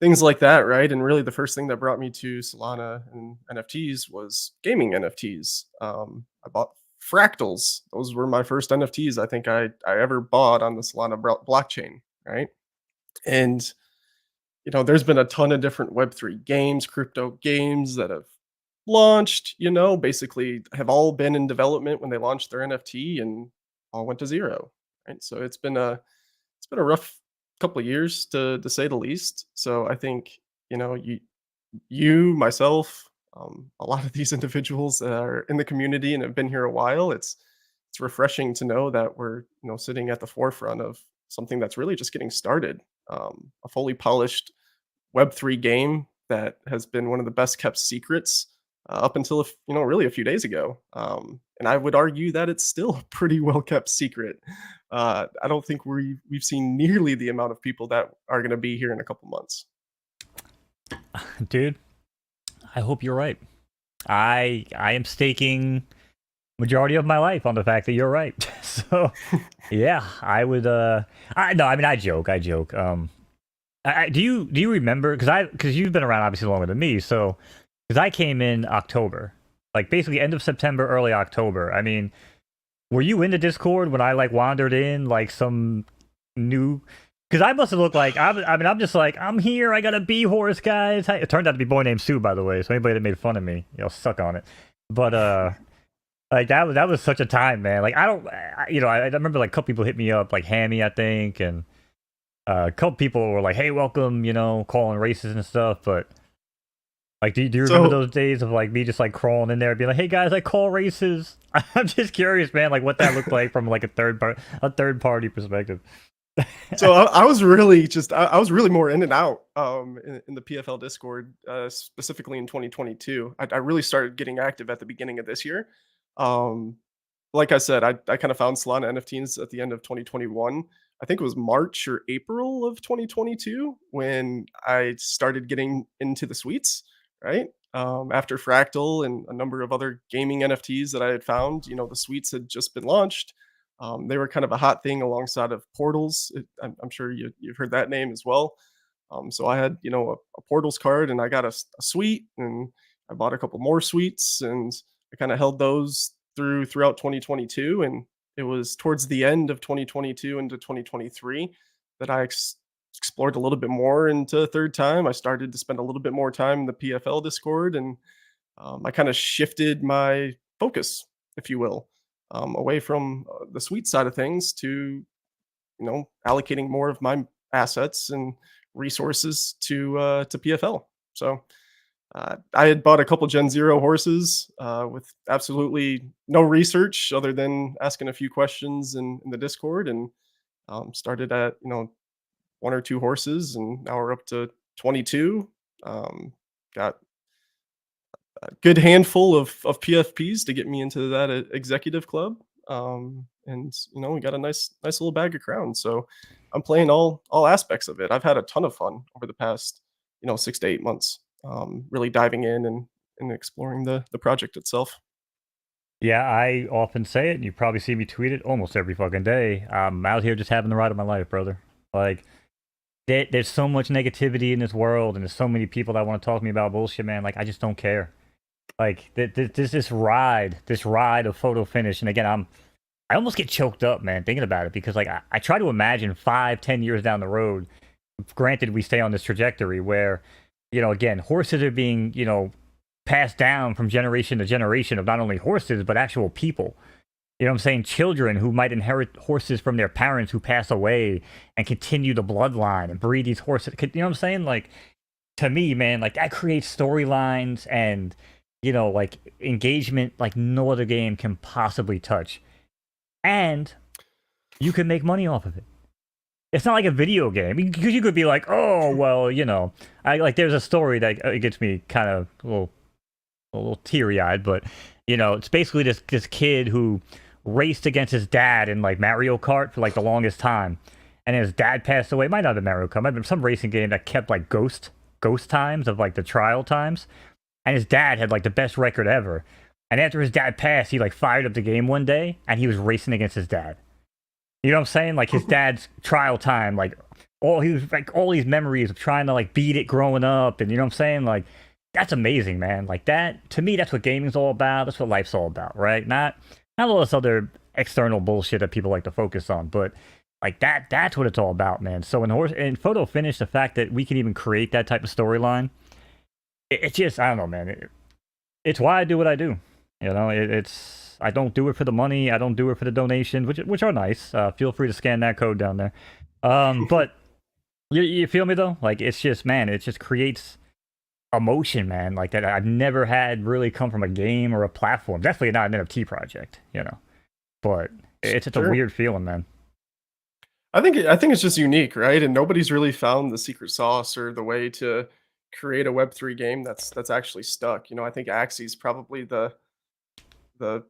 things like that, right? And really, the first thing that brought me to Solana and NFTs was gaming NFTs. I bought fractals. Those were my first NFTs I think I ever bought on the Solana blockchain, right? And there's been a ton of different Web3 games, crypto games that have launched, basically have all been in development when they launched their NFT and all went to zero. Right. So it's been a rough couple of years to say the least. So I think, myself, a lot of these individuals that are in the community and have been here a while, it's refreshing to know that we're, sitting at the forefront of something that's really just getting started. A fully polished Web3 game that has been one of the best kept secrets up until really a few days ago. And I would argue that it's still a pretty well kept secret. I don't think we've seen nearly the amount of people that are going to be here in a couple months. Dude, I hope you're right. I am staking majority of my life on the fact that you're right. So yeah, I would I joke. Do you remember, because you've been around obviously longer than me, so because I came in October like basically end of September, early October. I mean, were you in the Discord when I like wandered in like some new? Because I must have looked like I mean, I'm just like I'm here. I got a bee horse, guys. It turned out to be Boy Named Sue, by the way. So anybody that made fun of me, suck on it. But like that was such a time, man. Like I don't, I remember like a couple people hit me up, like Hammy, I think, and a couple people were like, "Hey, welcome," calling races and stuff. But like, do you remember So those days of like me just like crawling in there, and being like, "Hey guys, I call races." I'm just curious, man, like what that looked like from like a third party perspective. so I was really just I was really more in and out in the PFL Discord, specifically in 2022. I really started getting active at the beginning of this year. Um, like I said, I kind of found Solana NFTs at the end of 2021. I think it was March or April of 2022 when I started getting into the suites, right? After Fractal and a number of other gaming NFTs that I had found, the suites had just been launched. They were kind of a hot thing alongside of portals. I'm sure you've heard that name as well. So I had, a portals card, and I got a suite, and I bought a couple more suites, and I kind of held those throughout 2022. And it was towards the end of 2022 into 2023 that I explored a little bit more into third time. I started to spend a little bit more time in the PFL Discord, and I kind of shifted my focus, if you will, away from the sweet side of things to allocating more of my assets and resources to PFL. So I had bought a couple Gen Zero horses with absolutely no research other than asking a few questions in the Discord, and started at one or two horses, and now we're up to 22. Got a good handful of PFPs to get me into that executive club. And we got a nice little bag of crowns. So I'm playing all aspects of it. I've had a ton of fun over the past 6 to 8 months, really diving in and exploring the project itself. Yeah, I often say it, and you probably see me tweet it almost every fucking day. I'm out here just having the ride of my life, brother. Like, there's so much negativity in this world, and there's so many people that want to talk to me about bullshit, man. Like, I just don't care. Like, this ride of photo finish, and again, I almost get choked up, man, thinking about it, because like I try to imagine 5, 10 years down the road. Granted, we stay on this trajectory where, again, horses are being, passed down from generation to generation of not only horses but actual people. You know what I'm saying? Children who might inherit horses from their parents who pass away and continue the bloodline and breed these horses. You know what I'm saying? Like, to me, man, like that creates storylines and, like engagement like no other game can possibly touch. And you can make money off of it. It's not like a video game, because you could be like, oh well, I like. There's a story that it gets me kind of a little teary eyed, but it's basically this kid who raced against his dad in like Mario Kart for like the longest time, and his dad passed away. It might not have been Mario Kart, it might have been some racing game that kept like ghost times of like the trial times, and his dad had like the best record ever. And after his dad passed, he like fired up the game one day, and he was racing against his dad. You know what I'm saying? Like his dad's trial time, like all these memories of trying to like beat it growing up, and you know what I'm saying? Like that's amazing, man. Like that to me, that's what gaming's all about. That's what life's all about, right? Not all this other external bullshit that people like to focus on, but like that's what it's all about, man. So in photo finish, the fact that we can even create that type of storyline, it's just I don't know, man. It's why I do what I do. It's I don't do it for the money. I don't do it for the donations, which are nice. Feel free to scan that code down there. But you feel me though? Like it's just man, it just creates emotion, man. Like that I've never had really come from a game or a platform. Definitely not an NFT project, But it's just a weird feeling, man. I think it's just unique, right? And nobody's really found the secret sauce or the way to create a Web3 game that's actually stuck. I think Axie's probably the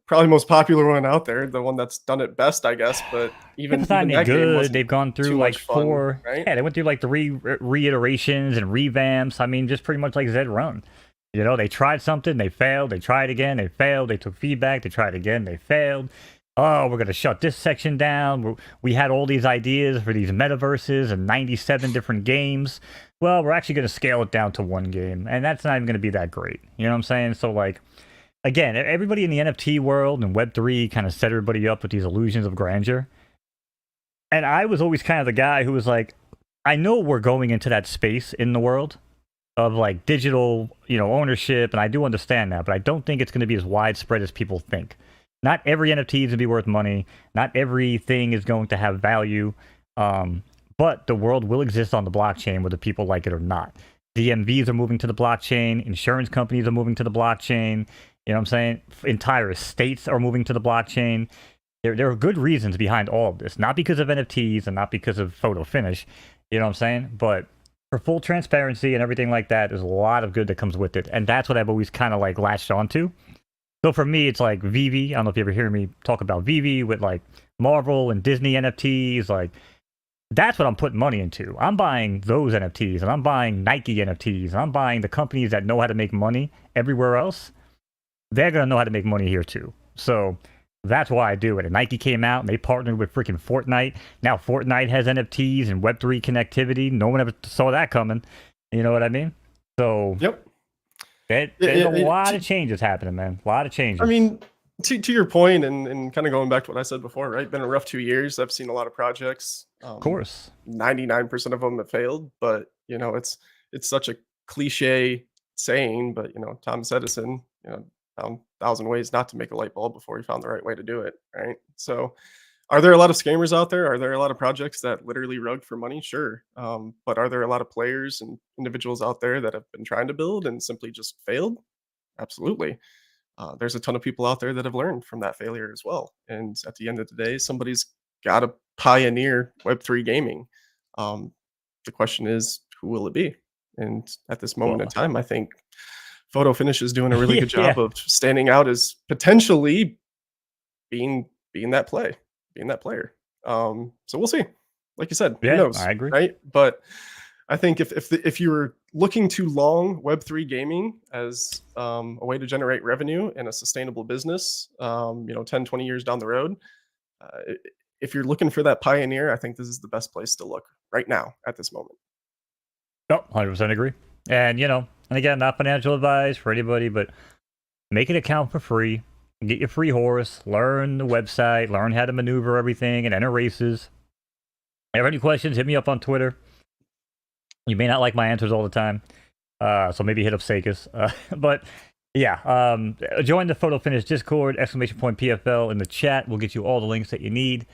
probably most popular one out there, the one that's done it best, I guess. But even It's not even any that game good. wasn't They've gone through too like much fun, four. right? Yeah, they went through like three reiterations and revamps. I mean, just pretty much like Zed Run. They tried something, they failed. They tried again, they failed. They took feedback, they tried again, they failed. Oh, we're gonna shut this section down. We had all these ideas for these metaverses and 97 different games. Well, we're actually gonna scale it down to one game, and that's not even gonna be that great. You know what I'm saying? So like, again, everybody in the NFT world and Web3 kind of set everybody up with these illusions of grandeur. And I was always kind of the guy who was like, I know we're going into that space in the world of like digital, ownership, and I do understand that, but I don't think it's going to be as widespread as people think. Not every NFT is going to be worth money. Not everything is going to have value. But the world will exist on the blockchain whether people like it or not. DMVs are moving to the blockchain. Insurance companies are moving to the blockchain. You know what I'm saying? Entire states are moving to the blockchain. There are good reasons behind all of this. Not because of NFTs and not because of photo finish. You know what I'm saying? But for full transparency and everything like that, there's a lot of good that comes with it. And that's what I've always kind of like latched onto. So for me, it's like Vivi. I don't know if you ever hear me talk about Vivi with like Marvel and Disney NFTs. Like, that's what I'm putting money into. I'm buying those NFTs, and I'm buying Nike NFTs, and I'm buying the companies that know how to make money everywhere else. They're going to know how to make money here too. So that's why I do it. And Nike came out and they partnered with freaking Fortnite. Now Fortnite has NFTs and Web3 connectivity. No one ever saw that coming. You know what I mean? So Yep. there's a lot of changes happening, man. A lot of changes. I mean, to your point, and kind of going back to what I said before, right? Been a rough 2 years. I've seen a lot of projects. Of course. 99% of them have failed, but it's such a cliche saying, but Thomas Edison, found 1,000 ways not to make a light bulb before he found the right way to do it, right? So, are there a lot of scammers out there? Are there a lot of projects that literally rug for money? Sure. But are there a lot of players and individuals out there that have been trying to build and simply just failed? Absolutely. There's a ton of people out there that have learned from that failure as well. And at the end of the day, somebody's got to pioneer Web3 gaming. The question is, who will it be? And at this moment in time, I think Photo Finish is doing a really good job of standing out as potentially being that player. So we'll see. Like you said, who knows? I agree. Right? But I think if you were looking to long Web3 gaming as a way to generate revenue and a sustainable business, 10, 20 years down the road, if you're looking for that pioneer, I think this is the best place to look right now at this moment. No, 100% agree. And, and again, not financial advice for anybody, but make an account for free. Get your free horse, learn the website, learn how to maneuver everything and enter races. If you have any questions, hit me up on Twitter. You may not like my answers all the time, so maybe hit up Seykaz. But yeah, join the Photo Finish Discord, !PFL in the chat. We'll get you all the links that you need.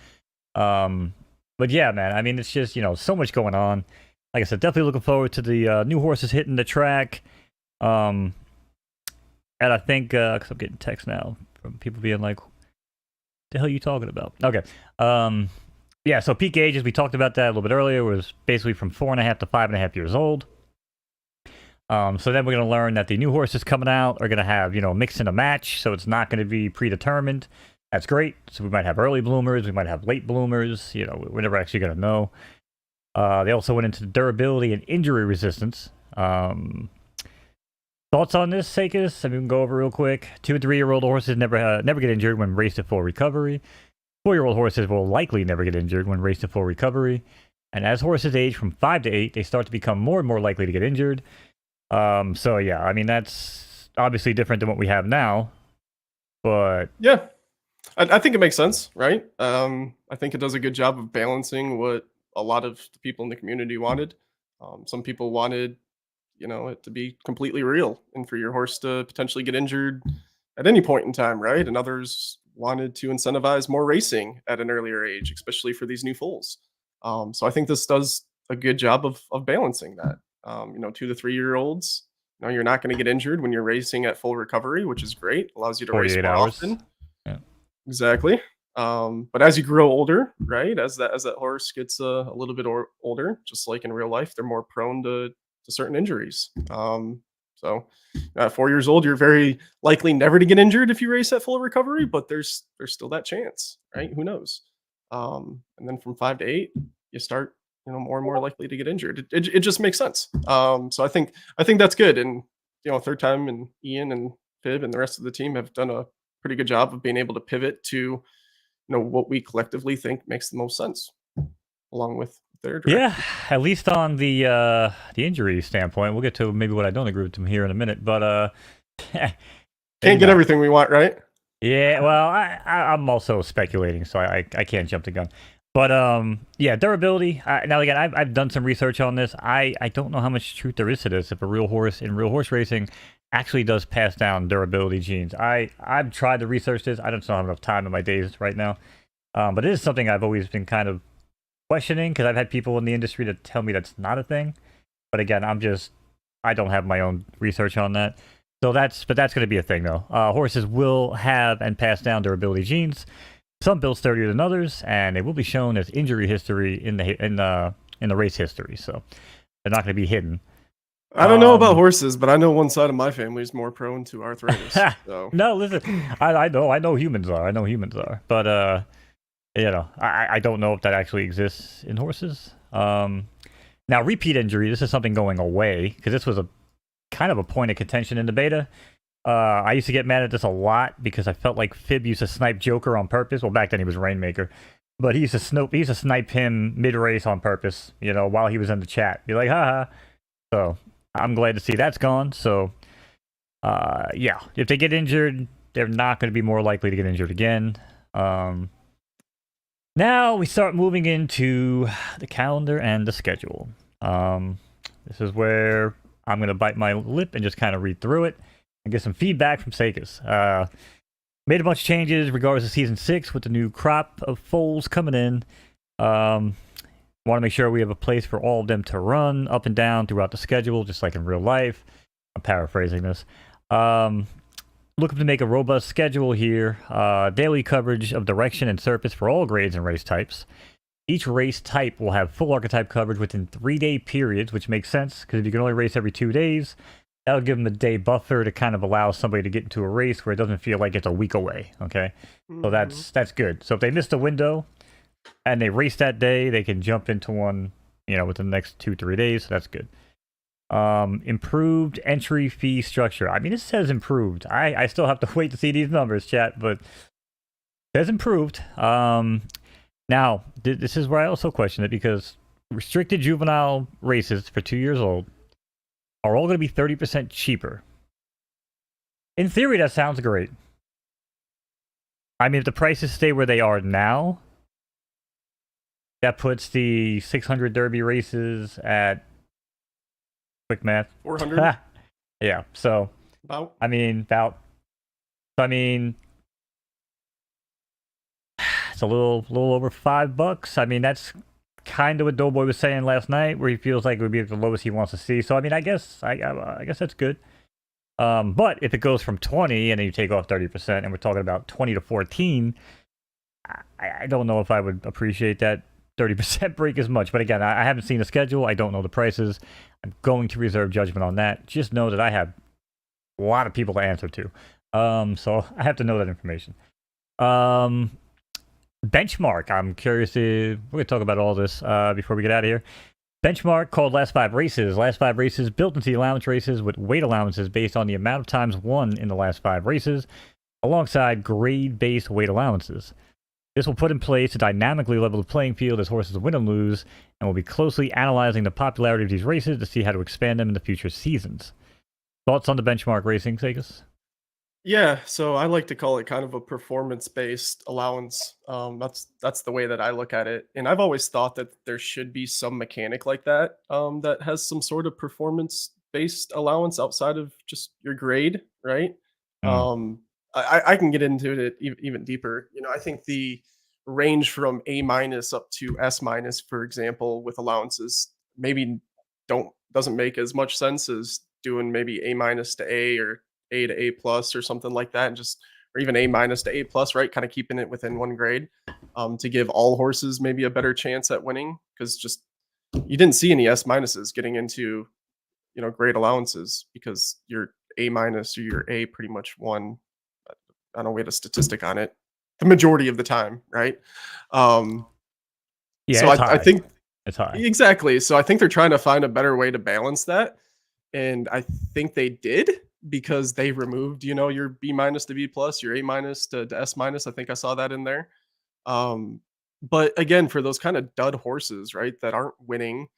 But yeah, man, I mean, it's just, so much going on. Like I said, definitely looking forward to the new horses hitting the track. And I think, because I'm getting texts now from people being like, what the hell are you talking about? Okay. Yeah, so peak ages, we talked about that a little bit earlier, was basically from 4.5 to 5.5 years old. So then we're going to learn that the new horses coming out are going to have, mix in a match, so it's not going to be predetermined. That's great. So we might have early bloomers, we might have late bloomers, we're never actually going to know. They also went into durability and injury resistance. Thoughts on this, Seykaz? I mean, we can go over real quick. 2 and 3-year-old horses never get injured when raced at full recovery. 4-year-old horses will likely never get injured when raced to full recovery. And as horses age from 5 to 8, they start to become more and more likely to get injured. So yeah, I mean, that's obviously different than what we have now. But yeah, I think it makes sense, right? I think it does a good job of balancing what a lot of the people in the community wanted. Some people wanted, it to be completely real and for your horse to potentially get injured at any point in time, right? And others wanted to incentivize more racing at an earlier age, especially for these new foals. So I think this does a good job of balancing that. 2 to 3-year-olds, you're not going to get injured when you're racing at full recovery, which is great. Allows you to race more often. Yeah. Exactly. But as you grow older, right, as that horse gets a little bit older, just like in real life, they're more prone to certain injuries. So at 4 years old, you're very likely never to get injured if you race at full recovery, but there's still that chance, right? Who knows? And then from 5 to 8, you start, more and more likely to get injured. It just makes sense. So I think that's good. And Third Time and Ian and Fib and the rest of the team have done a pretty good job of being able to pivot to what we collectively think makes the most sense, along with their direction. Yeah, at least on the injury standpoint. We'll get to maybe what I don't agree with them here in a minute, but Can't get everything we want, right? Yeah, well, I'm also speculating, so I can't jump the gun. But yeah, durability. Now again, I've done some research on this. I don't know how much truth there is to this. If a real horse in real horse racing actually does pass down durability genes, I've tried to research this. I don't have enough time in my days right now. But it is something I've always been kind of questioning because I've had people in the industry that tell me that's not a thing. But again, I don't have my own research on that. So that's going to be a thing though. Horses will have and pass down durability genes. Some built sturdier than others, and they will be shown as injury history in the race history. So they're not going to be hidden. I don't know about horses, but I know one side of my family is more prone to arthritis. So. No, listen, I know humans are. I know humans are, but I don't know if that actually exists in horses. Now repeat injury. This is something going away because this was a kind of a point of contention in the beta. I used to get mad at this a lot because I felt like Fib used to snipe Joker on purpose. Well, back then he was Rainmaker, but he used to snipe him mid-race on purpose, while he was in the chat. Be like, haha. So I'm glad to see that's gone. So yeah, if they get injured, they're not going to be more likely to get injured again. Now we start moving into the calendar and the schedule. This is where I'm going to bite my lip and just kind of read through it and get some feedback from Seykaz. Made a bunch of changes regardless of Season 6 with the new crop of foals coming in. Want to make sure we have a place for all of them to run up and down throughout the schedule, just like in real life. I'm paraphrasing this. Looking to make a robust schedule here. Daily coverage of direction and surface for all grades and race types. Each race type will have full archetype coverage within 3-day periods, which makes sense, because if you can only race every 2 days, that'll give them a day buffer to kind of allow somebody to get into a race where it doesn't feel like it's a week away, okay? So that's good. So if they missed a window and they race that day, they can jump into one, within the next 2-3 days, so that's good. Improved entry fee structure. I mean, it says improved. I still have to wait to see these numbers, chat, but it says improved. Now, this is where I also question it, because restricted juvenile races for 2 years old are all going to be 30% cheaper. In theory, that sounds great. I mean, if the prices stay where they are now, that puts the 600 Derby races at, quick math, 400. Yeah, so About. It's a little over $5. I mean, that's kind of what Doughboy was saying last night, where he feels like it would be the lowest he wants to see. So I mean, I guess that's good. But if it goes from 20 and then you take off 30%, and we're talking about 20 to 14, I don't know if I would appreciate that 30% break as much. But again, I haven't seen the schedule. I don't know the prices. I'm going to reserve judgment on that. Just know that I have a lot of people to answer to. So I have to know that information. Benchmark. I'm curious we're going to talk about all this before we get out of here. Benchmark called Last 5 Races. Last 5 races built into the allowance races with weight allowances based on the amount of times won in the last 5 races, alongside grade-based weight allowances. This will put in place a dynamically level the playing field as horses win and lose, and will be closely analyzing the popularity of these races to see how to expand them in the future seasons. Thoughts on the benchmark racing, Seykaz? Yeah, so I like to call it kind of a performance-based allowance. That's the way that I look at it, and I've always thought that there should be some mechanic like that that has some sort of performance-based allowance outside of just your grade, right? I can get into it even deeper. I think the range from A minus up to S minus, for example, with allowances maybe doesn't make as much sense as doing maybe A minus to A or A to A plus or something like that, and or even A minus to A plus, right? Kind of keeping it within one grade to give all horses maybe a better chance at winning, because just you didn't see any S minuses getting into grade allowances because your A minus or your A pretty much won. I don't know, we had a statistic on it the majority of the time, right? Yeah, so I think it's high. Exactly. So I think they're trying to find a better way to balance that, and I think they did, because they removed, your B minus to B plus, your A minus to S minus. I think I saw that in there. But again, for those kind of dud horses, right, that aren't winning,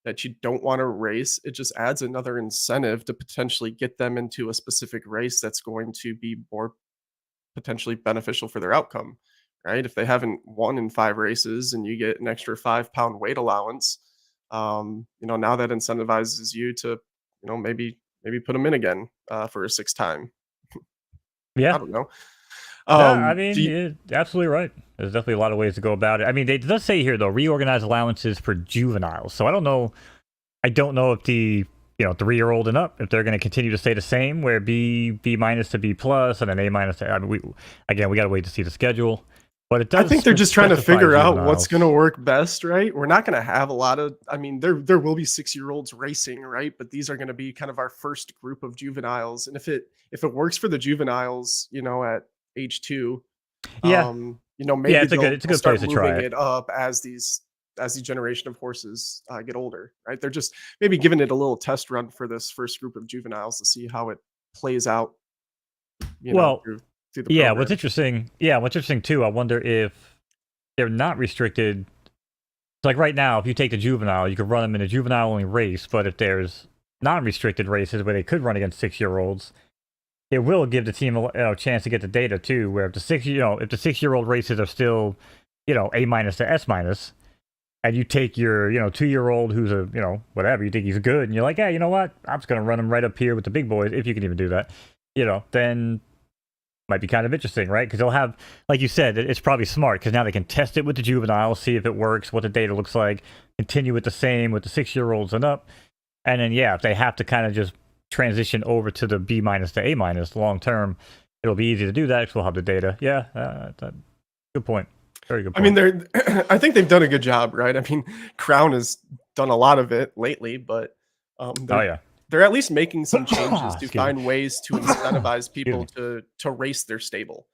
that you don't want to race, it just adds another incentive to potentially get them into a specific race that's going to be more potentially beneficial for their outcome, right? If they haven't won in 5 races and you get an extra 5-pound weight allowance, now that incentivizes you to, maybe put them in again for a 6th time. I Yeah. don't know. Yeah, I Do mean, you, you're absolutely right. There's definitely a lot of ways to go about it. I mean, they does say here though, reorganize allowances for juveniles. So I don't know. I don't know if the 3-year-old and up, if they're going to continue to stay the same, where B minus to B plus and an A minus. I mean, we got to wait to see the schedule. But it I does think they're just trying to specify figure out what's juveniles. going to work best, right? We're not going to have a lot of, I mean, there will be 6-year-olds racing, right? But these are going to be kind of our first group of juveniles, and if it works for the juveniles, at age 2, Yeah, yeah, maybe it's a they'll good place start to try moving it. it up as the generation of horses get older, right? They're just maybe giving it a little test run for this first group of juveniles to see how it plays out, Well, through the yeah, what's program. interesting, what's interesting too, I wonder if they're not restricted. So like right now, if you take the juvenile, you could run them in a juvenile only race, but if there's non-restricted races where they could run against 6-year-olds, it will give the team a chance to get the data too. Where if the 6-year-old races are still, A minus to S minus, and you take your 2-year-old who's a whatever you think he's good, and you're like, yeah, you know what, I'm just gonna run him right up here with the big boys if you can even do that, then might be kind of interesting, right? Because they'll have, like you said, it's probably smart because now they can test it with the juveniles, see if it works, what the data looks like, continue with the same with the 6-year-olds and up, and then if they have to kind of just transition over to the B minus to A minus long term, it'll be easy to do that because we'll have the data. Yeah, good point. Very good I mean, point. I think they've done a good job, right? I mean, Crown has done a lot of it lately, but Oh they're yeah. they're at least making some changes to Excuse me. find ways to incentivize Excuse people me. to race their stable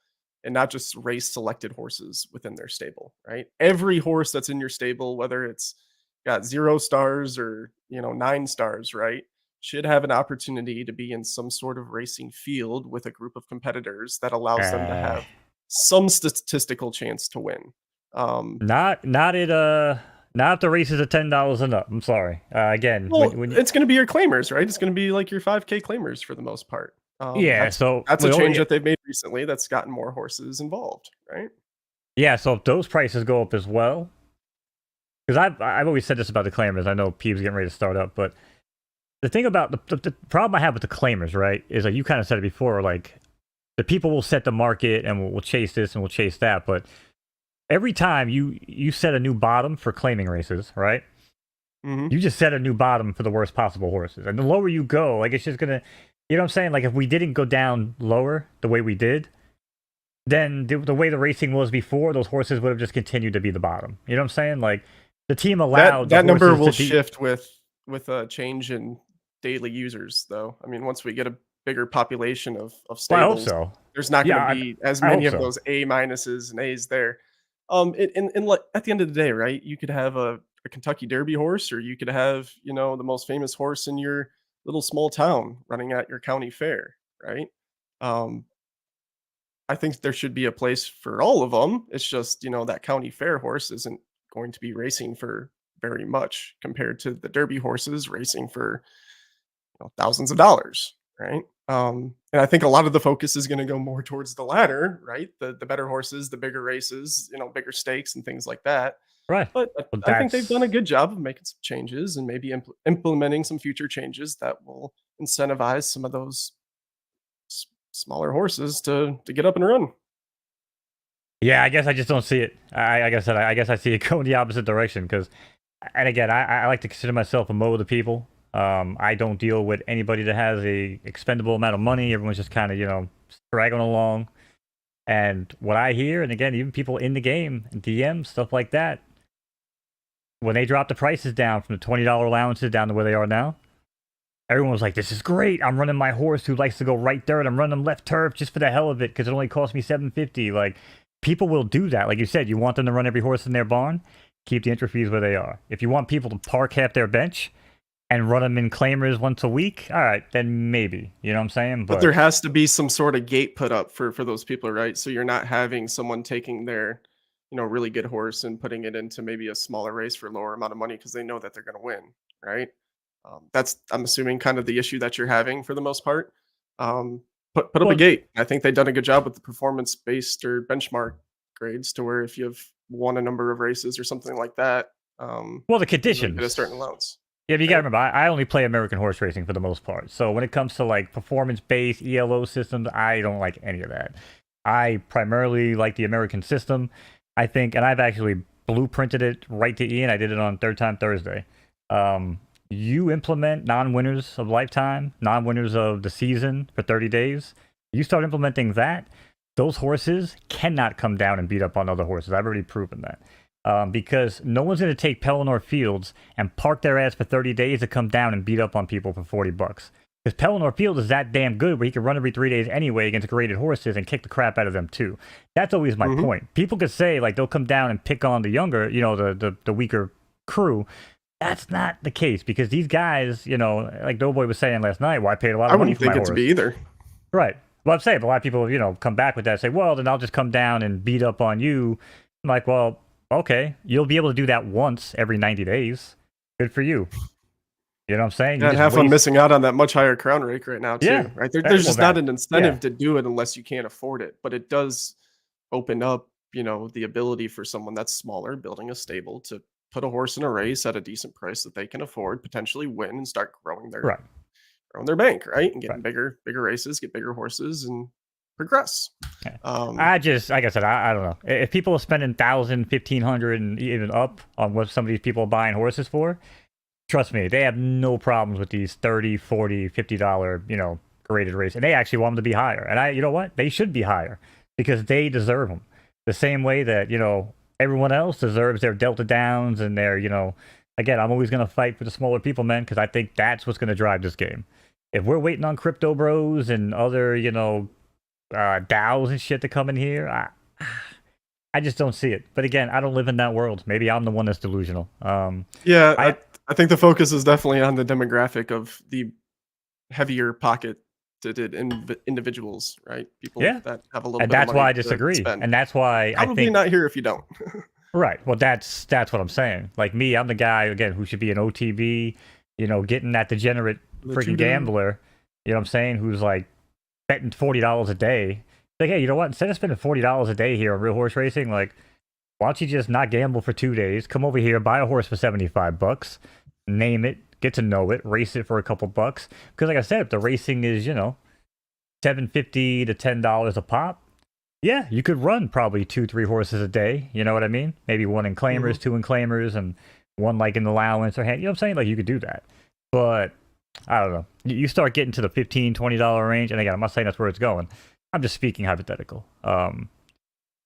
and not just race selected horses within their stable, right? Every horse that's in your stable, whether it's got 0 stars or 9 stars, right, should have an opportunity to be in some sort of racing field with a group of competitors that allows them to Uh, have some statistical chance to win. Um, not if the races are $10 and up. I'm sorry. Again, well, when you, it's going to be your claimers, right? It's going to be like your 5K claimers for the most part. yeah, That's so that's a we change only that they've made recently that's gotten more horses involved, right? yeah, so if those prices go up as well, because I've always said this about the claimers. I know Peeves getting ready to start up, but the thing about the problem I have with the claimers, right, is like you kind of said it before, like the people will set the market and we'll chase this and we'll chase that, but every time you set a new bottom for claiming races, right? Mhm. You just set a new bottom for the worst possible horses, and the lower you go, like it's just gonna, you know what I'm saying? Like if we didn't go down lower the way we did, then the way the racing was before, those horses would have just continued to be the bottom. You know what I'm saying? Like the team That allowed the that number horses will to be. shift with a change in daily users, though. I mean, once we get a bigger population of Well, I hope stables, so. there's not Yeah, gonna be as I many hope of so. those A minuses and A's there. And like at the end of the day, right? You could have a Kentucky Derby horse, or you could have, the most famous horse in your little small town running at your county fair, right? Um, I think there should be a place for all of them. It's just, that county fair horse isn't going to be racing for very much compared to the Derby horses racing for thousands of dollars, right? And I think a lot of the focus is going to go more towards the latter, right? The better horses, the bigger races, bigger stakes and things like that. Right. But Well, I think they've done a that's good job of making some changes and maybe implementing some future changes that will incentivize some of those smaller horses to get up and run. yeah. I guess I just don't see it. Like I said, I guess I see it going the opposite direction because, and again, I like to consider myself a mo of the people. I don't deal with anybody that has a expendable amount of money. Everyone's just kind of straggling along. And what I hear, and again, even people in the game, DM stuff like that, when they drop the prices down from the $20 allowances down to where they are now, everyone was like, "This is great! I'm running my horse who likes to go right dirt. I'm running him left turf just for the hell of it because it only cost me $750." Like, people will do that. Like you said, you want them to run every horse in their barn, keep the entry fees where they are. If you want people to park half their bench and run them in claimers once a week, all right, then maybe. You know what I'm saying? But But there has to be some sort of gate put up for those people, right? So you're not having someone taking their, really good horse and putting it into maybe a smaller race for a lower amount of money because they know that they're going to win, right? That's I'm assuming kind of the issue that you're having for the most part. Put up a Well, gate. I think they've done a good job with the performance based or benchmark grades to where if you've won a number of races or something like that, well, the you know, you get a certain conditions. allowance. Yeah, but you gotta Right? remember, I only play American horse racing for the most part. So when it comes to like performance-based ELO systems, I don't like any of that. I primarily like the American system, I think, and I've actually blueprinted it right to Ian. I did it on Third Time Thursday. You implement non-winners of lifetime, non-winners of the season for 30 days. You start implementing that, those horses cannot come down and beat up on other horses. I've already proven that. Because no one's going to take Pelennor Fields and park their ass for 30 days to come down and beat up on people for 40 bucks. Because Pelennor Fields is that damn good where he can run every 3 days anyway against graded horses and kick the crap out of them too. That's always my Hmm. point. People could say like they'll come down and pick on the younger, the weaker crew. That's not the case because these guys, like Doughboy was saying last night, well, I paid a lot I of money wouldn't for my think it to be horse. either. Right. Well, I'm saying a lot of people, come back with that and say, well, then I'll just come down and beat up on you. I'm like, well, okay, you'll be able to do that once every 90 days. Good for you. You know what I'm saying? You Yeah, and just have fun waste. missing out on that much higher crown rake right now Yeah. too, right? There's Well, just not that. an Yeah. incentive to do it unless you can't afford it, but it does open up, the ability for someone that's smaller building a stable to put a horse in a race at a decent price that they can afford, potentially win and start Right. growing their bank, right? And getting Right. bigger races, get bigger horses and progress. Yeah. Um, I just, like I said, I don't know. If people are spending 1,000, 1,500, and even up on what some of these people are buying horses for, trust me, they have no problems with these 30, 40, $50, graded races. And they actually want them to be higher. And you know what? They should be higher because they deserve them. The same way that, everyone else deserves their Delta Downs and their, again, I'm always going to fight for the smaller people, man, because I think that's what's going to drive this game. If we're waiting on crypto bros and other, DAOs and shit to come in here, I just don't see it. But again, I don't live in that world. Maybe I'm the one that's delusional. yeah, I I think the focus is definitely on the demographic of the heavier pocketed individuals, right? People Yeah, that have a little and bit of that's why money I to disagree, spend. and that's why I Probably think not here if you don't. right. Well, that's what I'm saying. Like me, I'm the guy again who should be an OTB, getting that degenerate Let you freaking down. gambler. You know what I'm saying? Who's like betting $40 a day. Like, hey, you know what? Instead of spending $40 a day here on real horse racing, like, why don't you just not gamble for 2 days? Come over here, buy a horse for $75, name it, get to know it, race it for a couple bucks. Because, like I said, if the racing is, $7.50 to $10 a pop, yeah, you could run probably 2, 3 horses a day. You know what I mean? Maybe one in claimers, Mhm. two in claimers, and one like in allowance or hand. You know what I'm saying? Like you could do that, but I don't know. You start getting to the $15, $20 range, and again, I'm not saying that's where it's going. I'm just speaking hypothetical.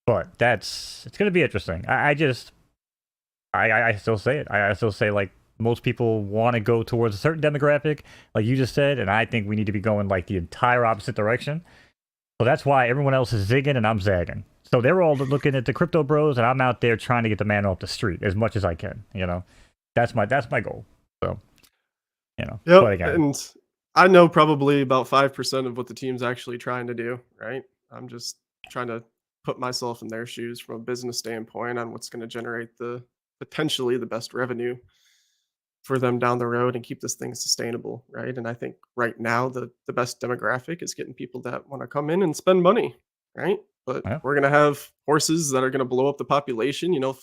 But it's gonna be interesting. I still say it. I still say like most people want to go towards a certain demographic, like you just said, and I think we need to be going like the entire opposite direction. So that's why everyone else is zigging and I'm zagging. So they're all looking at the crypto bros, and I'm out there trying to get the man off the street as much as I can. That's my goal. So but Yep, again, and I know probably about 5% of what the team's actually trying to do, right? I'm just trying to put myself in their shoes from a business standpoint on what's gonna generate the potentially the best revenue for them down the road and keep this thing sustainable, right? And I think right now the best demographic is getting people that want to come in and spend money, right? But yeah, we're gonna have horses that are gonna blow up the population, 4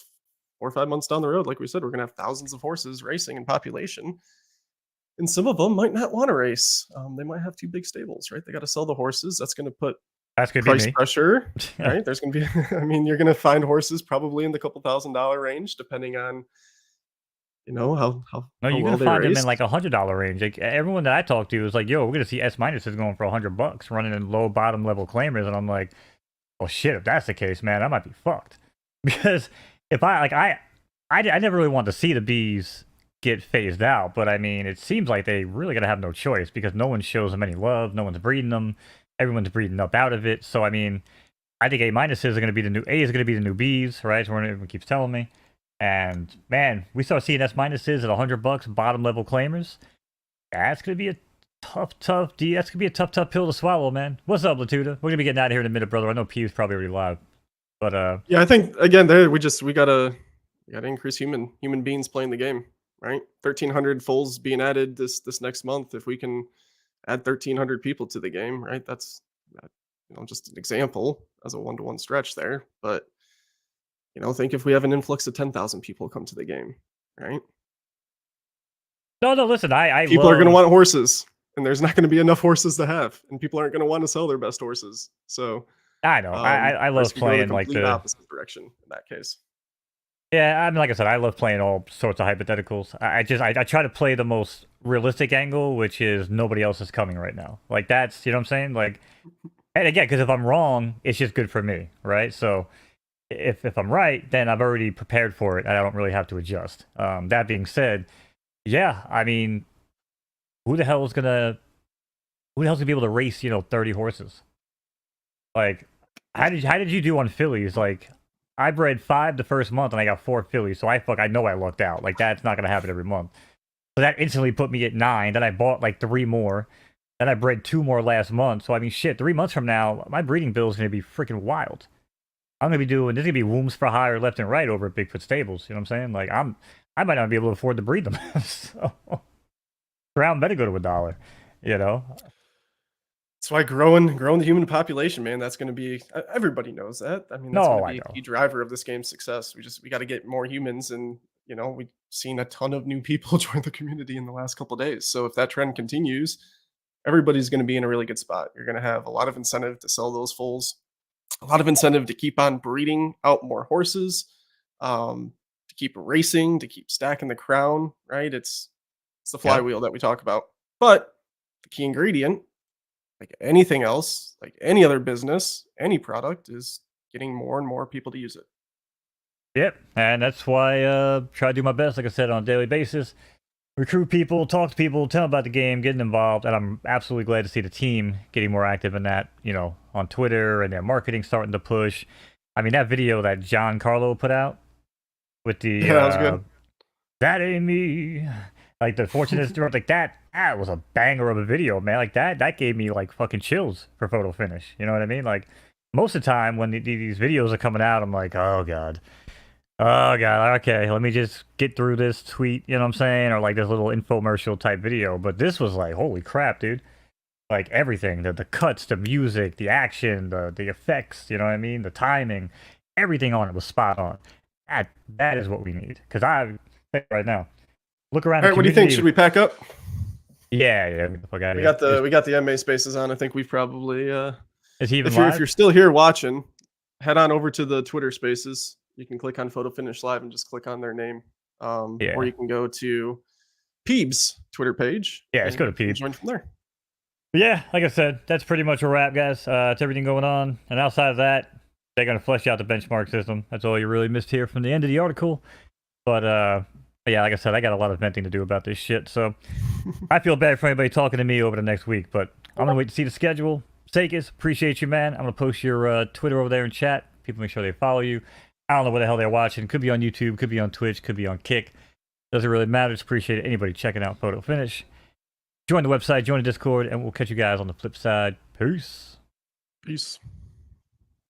or 5 months down the road. Like we said, we're gonna have thousands of horses racing in population. And some of them might not want to race. They might have too big stables, right? They got to sell the horses. That's going to put that's gonna be price me. pressure, right? There's going to be, I mean, you're going to find horses probably in the couple $1,000 range, depending on, No, how you're gonna well they find them in race. like $100 range. Like everyone that I talk to is like, "Yo, we're gonna see S minuses going for $100 running in low bottom level claimers," and I'm like, "Well, shit. If that's the case, man, I might be fucked." Because if I never really wanted to see the bees get phased out, but I mean, it seems like they really gonna have no choice because no one shows them any love. No one's breeding them. Everyone's breeding up out of it. So I mean, I think A minuses are gonna be the new A is gonna be the new Bs, right? So everyone keeps telling me. And man, we start seeing S minuses at $100, bottom level claimers. That's gonna be a tough D. That's gonna be a tough pill to swallow, man. What's up, Latuda? We're gonna be getting out of here in a minute, brother. I know Pew's probably already live. But Yeah, I think again there we gotta increase human beings playing the game, right? 1,300 fulls being added this next month. If we can add 1,300 people to the game, right? That's that, just an example as a one-to-one stretch there. But think if we have an influx of 10,000 people come to the game, right? no, listen, I People are going to love. want horses, and there's not going to be enough horses to have, and people aren't going to want to sell their best horses. So, I know. I or else love we go the playing like complete the. opposite direction in that case. Yeah, I mean, like I said, I love playing all sorts of hypotheticals. I try to play the most realistic angle, which is nobody else is coming right now. Like that's, you know what I'm saying? Like, and again, because if I'm wrong, it's just good for me, right? So if I'm right, then I've already prepared for it, and I don't really have to adjust. That being said, yeah, I mean, who the hell is gonna who the hell's gonna be able to race, 30 horses? Like, how did you do on fillies? Like, I bred 5 the first month and I got 4 fillies, so I know I lucked out. Like that's not gonna happen every month. So that instantly put me at 9. Then I bought like 3 more. Then I bred 2 more last month. So I mean, shit, 3 months from now, my breeding bill is gonna be freaking wild. I'm gonna be doing, there's gonna be wombs for hire left and right over at Bigfoot Stables. You know what I'm saying? Like I might not be able to afford to breed them. So ground better go to $1. You know? That's why growing the human population, man, that's going to be everybody knows that. I mean, that's going No, to I be a know. key driver of this game's success. We got to get more humans, and we've seen a ton of new people join the community in the last couple days. So if that trend continues, everybody's going to be in a really good spot. You're going to have a lot of incentive to sell those foals, a lot of incentive to keep on breeding out more horses, to keep racing, to keep stacking the crown. Right? It's the Yep. flywheel that we talk about. But the key ingredient, like anything else, like any other business, any product, is getting more and more people to use it. Yep. And that's why try to do my best, like I said, on a daily basis. Recruit people, talk to people, tell them about the game, getting involved, and I'm absolutely glad to see the team getting more active in that, on Twitter and their marketing starting to push. I mean, that video that John Carlo put out with the Yeah, that was good. that ain't me, like the fortunate drop, like that was a banger of a video, man. Like that gave me like fucking chills for photo finish. You know what I mean? Like most of the time when these videos are coming out, I'm like, oh god. Oh god, okay, let me just get through this tweet, you know what I'm saying? Or like this little infomercial type video. But this was like, holy crap, dude. Like everything, the cuts, the music, the action, the effects, you know what I mean? The timing, everything on it was spot on. That is what we need. Cause right now, look around All the right, what do you think? community. Should we pack up? Yeah, get the fuck out of We here. got the MA spaces on. I think we've probably Is he even if you're live? still here watching, head on over to the Twitter spaces. You can click on Photo Finish Live and just click on their name. Or Yeah. you can go to Peeb's Twitter page Yeah, let's and go to you can Peebs. join from there. But yeah, like I said, that's pretty much a wrap, guys. It's everything going on. And outside of that, they're going to flesh out the benchmark system. That's all you really missed here from the end of the article. But yeah, like I said, I got a lot of venting to do about this shit. So I feel bad for anybody talking to me over the next week. But I'm going to wait to see the schedule. Seykaz, appreciate you, man. I'm going to post your Twitter over there in chat. People make sure they follow you. I don't know what the hell they're watching. Could be on YouTube, could be on Twitch, could be on Kick. Doesn't really matter. Just appreciate anybody checking out Photo Finish. Join the website, join the Discord, and we'll catch you guys on the flip side. Peace. Peace.